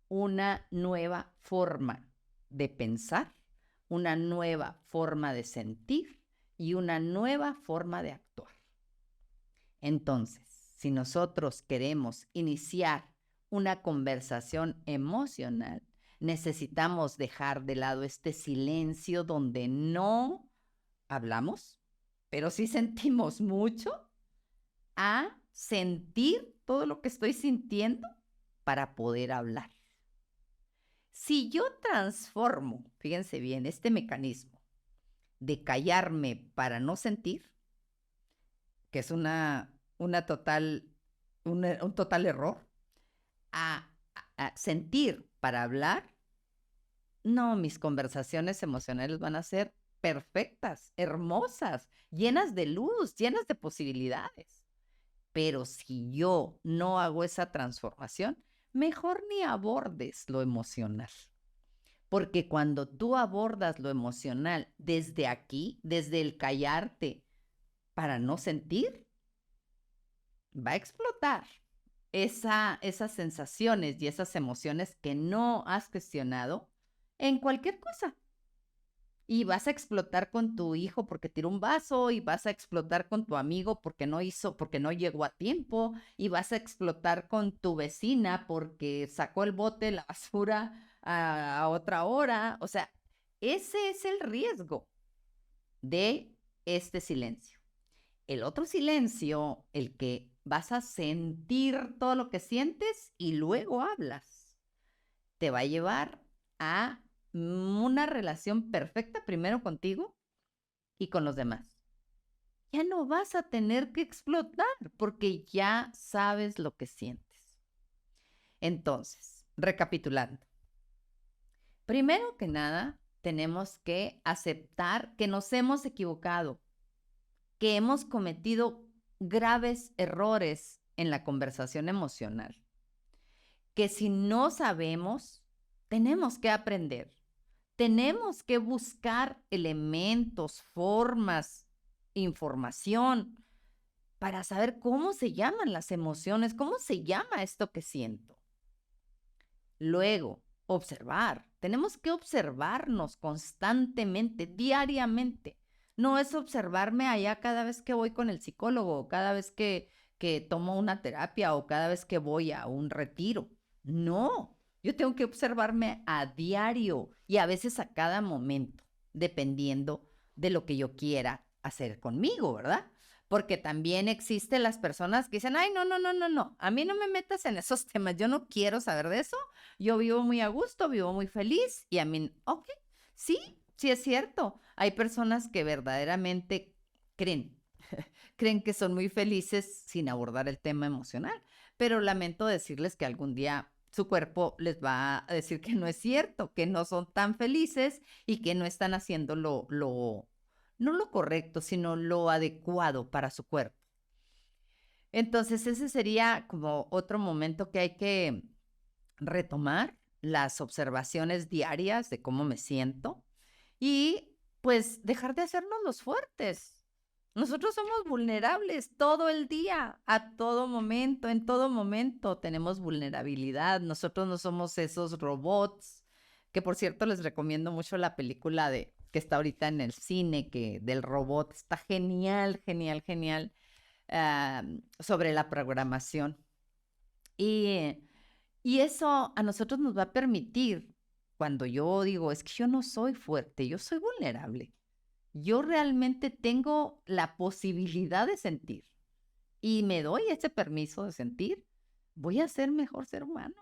una nueva forma de pensar, una nueva forma de sentir y una nueva forma de actuar. Entonces, si nosotros queremos iniciar una conversación emocional, necesitamos dejar de lado este silencio donde no hablamos, pero sí sentimos mucho, a sentir todo lo que estoy sintiendo para poder hablar. Si yo transformo, fíjense bien, este mecanismo de callarme para no sentir, que es un total error, a sentir para hablar, no, mis conversaciones emocionales van a ser perfectas, hermosas, llenas de luz, llenas de posibilidades. Pero si yo no hago esa transformación, mejor ni abordes lo emocional. Porque cuando tú abordas lo emocional desde aquí, desde el callarte para no sentir, va a explotar esas sensaciones y esas emociones que no has gestionado en cualquier cosa. Y vas a explotar con tu hijo porque tiró un vaso, y vas a explotar con tu amigo porque no llegó a tiempo, y vas a explotar con tu vecina porque sacó el bote, la basura a otra hora. O sea, ese es el riesgo de este silencio. El otro silencio, el que vas a sentir todo lo que sientes y luego hablas, te va a llevar a una relación perfecta primero contigo y con los demás. Ya no vas a tener que explotar porque ya sabes lo que sientes. Entonces, recapitulando. Primero que nada, tenemos que aceptar que nos hemos equivocado, que hemos cometido graves errores en la conversación emocional, que si no sabemos, tenemos que aprender, tenemos que buscar elementos, formas, información para saber cómo se llaman las emociones, cómo se llama esto que siento. Luego, observar. Tenemos que observarnos constantemente, diariamente. No es observarme allá cada vez que voy con el psicólogo, cada vez que tomo una terapia o cada vez que voy a un retiro. No, yo tengo que observarme a diario y a veces a cada momento, dependiendo de lo que yo quiera hacer conmigo, ¿verdad? Porque también existen las personas que dicen, ay, no, a mí no me metas en esos temas, yo no quiero saber de eso, yo vivo muy a gusto, vivo muy feliz y a mí, ok, sí es cierto. Hay personas que verdaderamente creen, creen que son muy felices sin abordar el tema emocional, pero lamento decirles que algún día su cuerpo les va a decir que no es cierto, que no son tan felices y que no están haciendo no lo correcto, sino lo adecuado para su cuerpo. Entonces, ese sería como otro momento que hay que retomar las observaciones diarias de cómo me siento y pues dejar de hacernos los fuertes. Nosotros somos vulnerables todo el día, a todo momento, en todo momento tenemos vulnerabilidad. Nosotros no somos esos robots, que por cierto les recomiendo mucho la película que está ahorita en el cine, que del robot, está genial, genial, genial, sobre la programación. Y y eso a nosotros nos va a permitir, cuando yo digo, es que yo no soy fuerte, yo soy vulnerable. Yo realmente tengo la posibilidad de sentir y me doy ese permiso de sentir, voy a ser mejor ser humano.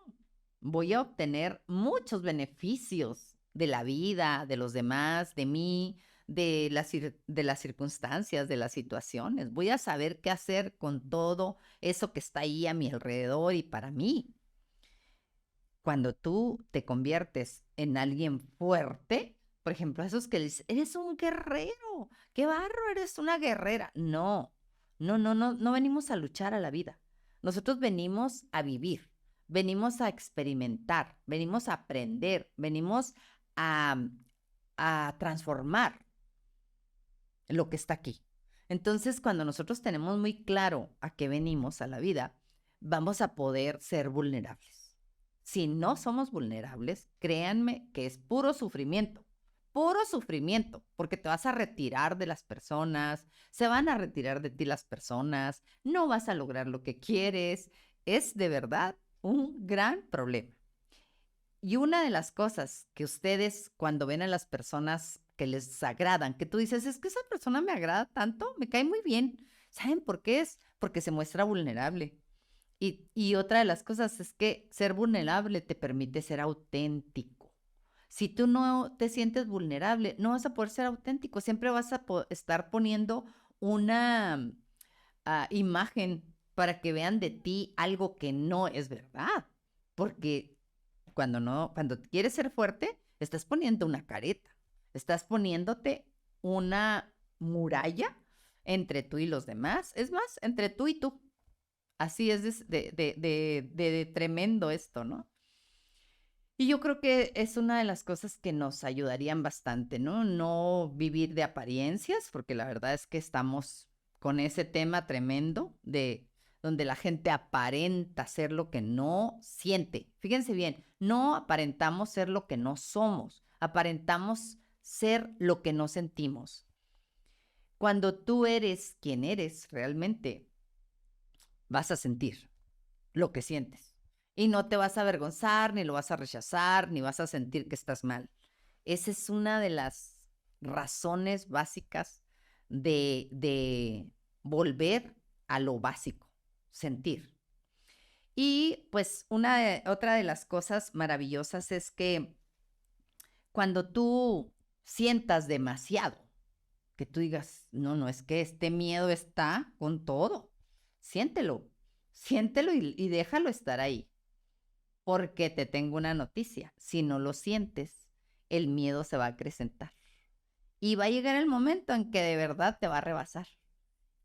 Voy a obtener muchos beneficios de la vida, de los demás, de mí, de las circunstancias, de las situaciones. Voy a saber qué hacer con todo eso que está ahí a mi alrededor y para mí. Cuando tú te conviertes en alguien fuerte, por ejemplo, esos que dicen, eres un guerrero, qué barro, eres una guerrera. No venimos a luchar a la vida. Nosotros venimos a vivir, venimos a experimentar, venimos a aprender, venimos a, a transformar lo que está aquí. Entonces, cuando nosotros tenemos muy claro a qué venimos a la vida, vamos a poder ser vulnerables. Si no somos vulnerables, créanme que es puro sufrimiento, porque te vas a retirar de las personas, se van a retirar de ti las personas, no vas a lograr lo que quieres. Es de verdad un gran problema. Y una de las cosas que ustedes cuando ven a las personas que les agradan, que tú dices, es que esa persona me agrada tanto, me cae muy bien. ¿Saben por qué es? Porque se muestra vulnerable. Y otra de las cosas es que ser vulnerable te permite ser auténtico. Si tú no te sientes vulnerable, no vas a poder ser auténtico. Siempre vas a estar poniendo una imagen para que vean de ti algo que no es verdad. Porque cuando no, cuando quieres ser fuerte, estás poniendo una careta, estás poniéndote una muralla entre tú y los demás, es más, entre tú y tú. Así es de tremendo esto, ¿no? Y yo creo que es una de las cosas que nos ayudarían bastante, ¿no? No vivir de apariencias, porque la verdad es que estamos con ese tema tremendo de donde la gente aparenta ser lo que no siente. Fíjense bien, no aparentamos ser lo que no somos, aparentamos ser lo que no sentimos. Cuando tú eres quien eres realmente, vas a sentir lo que sientes. Y no te vas a avergonzar, ni lo vas a rechazar, ni vas a sentir que estás mal. Esa es una de las razones básicas de volver a lo básico, sentir. Y pues otra de las cosas maravillosas es que cuando tú sientas demasiado, que tú digas, no, es que este miedo está con todo, siéntelo, siéntelo y déjalo estar ahí. Porque te tengo una noticia, si no lo sientes, el miedo se va a acrecentar. Y va a llegar el momento en que de verdad te va a rebasar.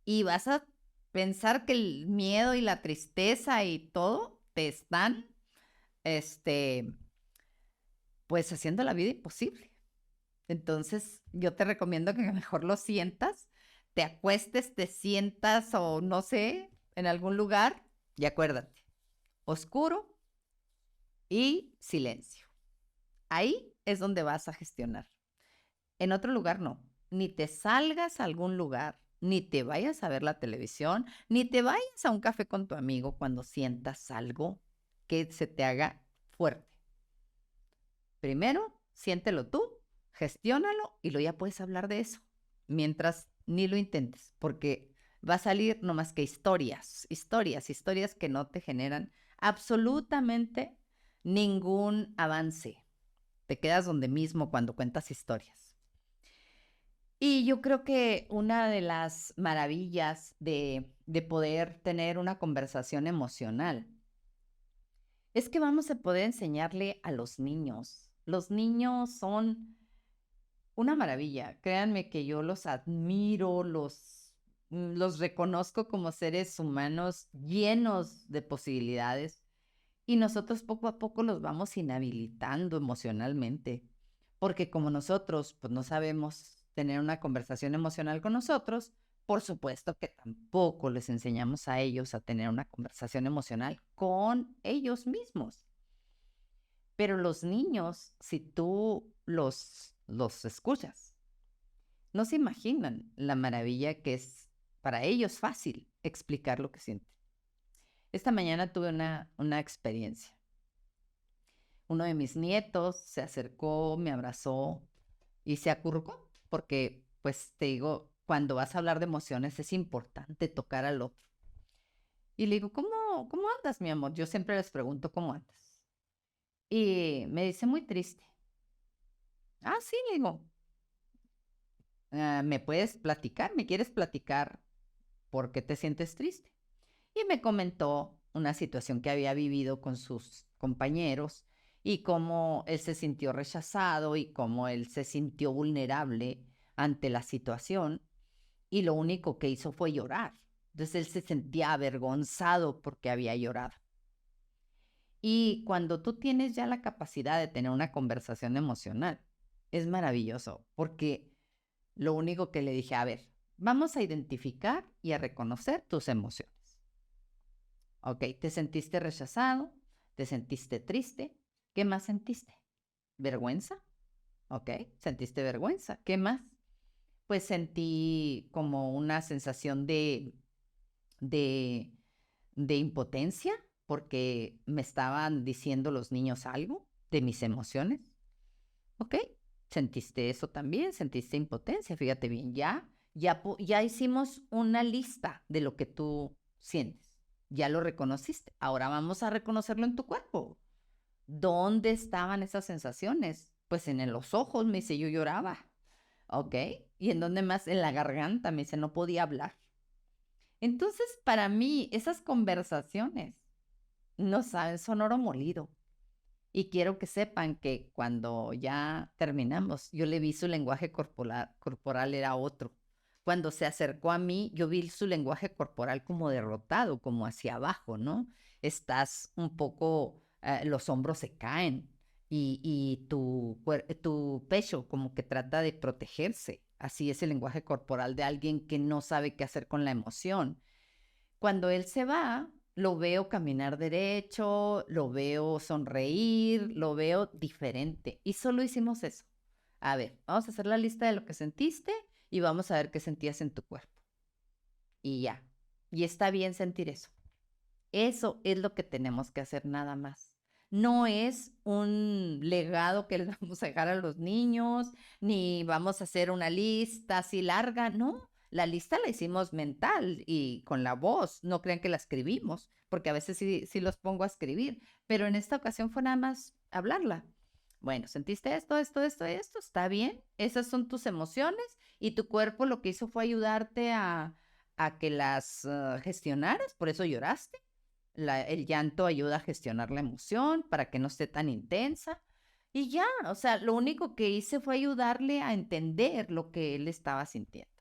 Y vas a pensar que el miedo y la tristeza y todo te están, pues haciendo la vida imposible. Entonces, yo te recomiendo que mejor lo sientas, te acuestes, te sientas o no sé, en algún lugar y acuérdate, oscuro y silencio. Ahí es donde vas a gestionar. En otro lugar no. Ni te salgas a algún lugar, ni te vayas a ver la televisión, ni te vayas a un café con tu amigo cuando sientas algo que se te haga fuerte. Primero, siéntelo tú, gestiónalo y luego ya puedes hablar de eso. Mientras ni lo intentes, porque va a salir no más que historias que no te generan absolutamente ningún avance. Te quedas donde mismo cuando cuentas historias. Y yo creo que una de las maravillas de poder tener una conversación emocional es que vamos a poder enseñarle a los niños. Los niños son una maravilla. Créanme que yo los admiro, los reconozco como seres humanos llenos de posibilidades. Y nosotros poco a poco los vamos inhabilitando emocionalmente, porque como nosotros pues no sabemos tener una conversación emocional con nosotros, por supuesto que tampoco les enseñamos a ellos a tener una conversación emocional con ellos mismos. Pero los niños, si tú los escuchas, no se imaginan la maravilla que es para ellos fácil explicar lo que sienten. Esta mañana tuve una experiencia. Uno de mis nietos se acercó, me abrazó y se acurrucó, porque, pues, te digo, cuando vas a hablar de emociones es importante tocar al otro. Y le digo, ¿cómo andas, mi amor? Yo siempre les pregunto, ¿cómo andas? Y me dice, muy triste. Ah, sí, le digo, ¿me puedes platicar? ¿Me quieres platicar por qué te sientes triste? Y me comentó una situación que había vivido con sus compañeros y cómo él se sintió rechazado y cómo él se sintió vulnerable ante la situación y lo único que hizo fue llorar. Entonces él se sentía avergonzado porque había llorado. Y cuando tú tienes ya la capacidad de tener una conversación emocional, es maravilloso porque lo único que le dije, a ver, vamos a identificar y a reconocer tus emociones. Ok, te sentiste rechazado, te sentiste triste. ¿Qué más sentiste? ¿Vergüenza? Ok, sentiste vergüenza. ¿Qué más? Pues sentí como una sensación de, de impotencia porque me estaban diciendo los niños algo de mis emociones. Ok, sentiste eso también, sentiste impotencia. Fíjate bien, ya hicimos una lista de lo que tú sientes. Ya lo reconociste. Ahora vamos a reconocerlo en tu cuerpo. ¿Dónde estaban esas sensaciones? Pues en los ojos, me dice, yo lloraba. ¿Ok? ¿Y en dónde más? En la garganta, me dice, no podía hablar. Entonces, para mí, esas conversaciones, no saben, son oro molido. Y quiero que sepan que cuando ya terminamos, yo le vi su lenguaje corporal era otro. Cuando se acercó a mí, yo vi su lenguaje corporal como derrotado, como hacia abajo, ¿no? Estás un poco, los hombros se caen y tu pecho como que trata de protegerse. Así es el lenguaje corporal de alguien que no sabe qué hacer con la emoción. Cuando él se va, lo veo caminar derecho, lo veo sonreír, lo veo diferente. Y solo hicimos eso. A ver, vamos a hacer la lista de lo que sentiste y vamos a ver qué sentías en tu cuerpo. Y ya. Y está bien sentir eso. Eso es lo que tenemos que hacer nada más. No es un legado que les vamos a dejar a los niños, ni vamos a hacer una lista así larga, no. La lista la hicimos mental y con la voz, no crean que la escribimos, porque a veces sí los pongo a escribir, pero en esta ocasión fue nada más hablarla. Bueno, sentiste esto, está bien, esas son tus emociones y tu cuerpo lo que hizo fue ayudarte a que las gestionaras, por eso lloraste. El llanto ayuda a gestionar la emoción para que no esté tan intensa. Y ya, o sea, lo único que hice fue ayudarle a entender lo que él estaba sintiendo.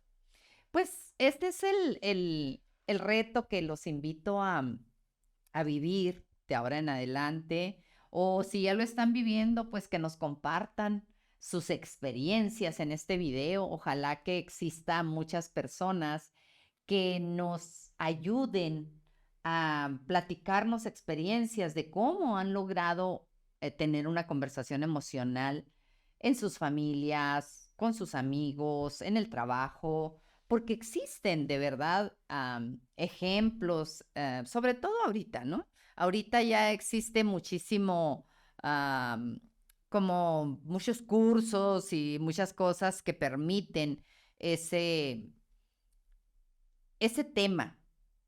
Pues este es el reto que los invito a vivir de ahora en adelante. O si ya lo están viviendo, pues que nos compartan sus experiencias en este video. Ojalá que exista muchas personas que nos ayuden a platicarnos experiencias de cómo han logrado tener una conversación emocional en sus familias, con sus amigos, en el trabajo, porque existen de verdad ejemplos, sobre todo ahorita, ¿no? Ahorita ya existe muchísimo, como muchos cursos y muchas cosas que permiten ese tema,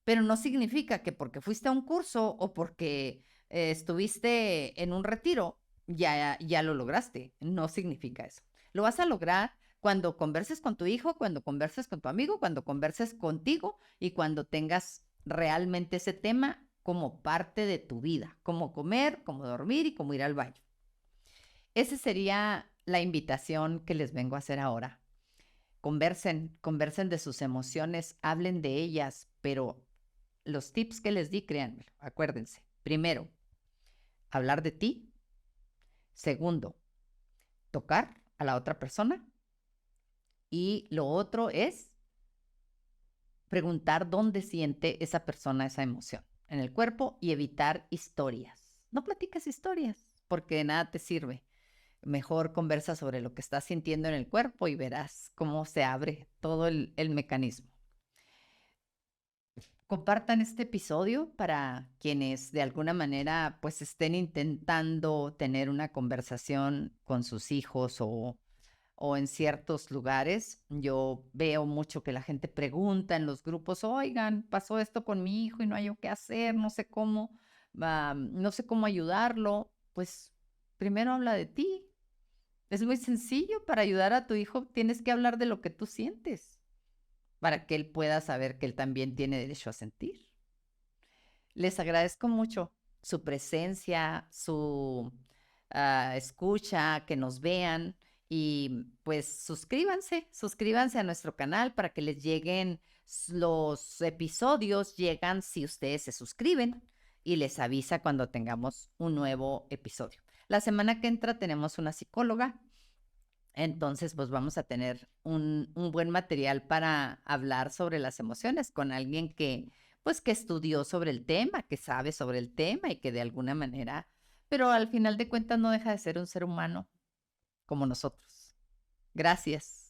pero no significa que porque fuiste a un curso o porque estuviste en un retiro, ya lo lograste. No significa eso. Lo vas a lograr cuando converses con tu hijo, cuando converses con tu amigo, cuando converses contigo y cuando tengas realmente ese tema como parte de tu vida, como comer, como dormir y como ir al baño. Esa sería la invitación que les vengo a hacer ahora. Conversen de sus emociones, hablen de ellas, pero los tips que les di, créanme, acuérdense. Primero, hablar de ti. Segundo, tocar a la otra persona. Y lo otro es preguntar dónde siente esa persona esa emoción en el cuerpo y evitar historias. No platiques historias porque de nada te sirve. Mejor conversa sobre lo que estás sintiendo en el cuerpo y verás cómo se abre todo el mecanismo. Compartan este episodio para quienes de alguna manera pues estén intentando tener una conversación con sus hijos o en ciertos lugares. Yo veo mucho que la gente pregunta en los grupos, oigan, pasó esto con mi hijo y no hay qué hacer, no sé cómo ayudarlo. Pues primero habla de ti. Es muy sencillo, para ayudar a tu hijo tienes que hablar de lo que tú sientes, para que él pueda saber que él también tiene derecho a sentir. Les agradezco mucho su presencia, su escucha, que nos vean y pues suscríbanse a nuestro canal para que les lleguen los episodios, llegan si ustedes se suscriben y les avisa cuando tengamos un nuevo episodio. La semana que entra tenemos una psicóloga. Entonces, pues vamos a tener un buen material para hablar sobre las emociones con alguien pues que estudió sobre el tema, que sabe sobre el tema y que de alguna manera, pero al final de cuentas no deja de ser un ser humano como nosotros. Gracias.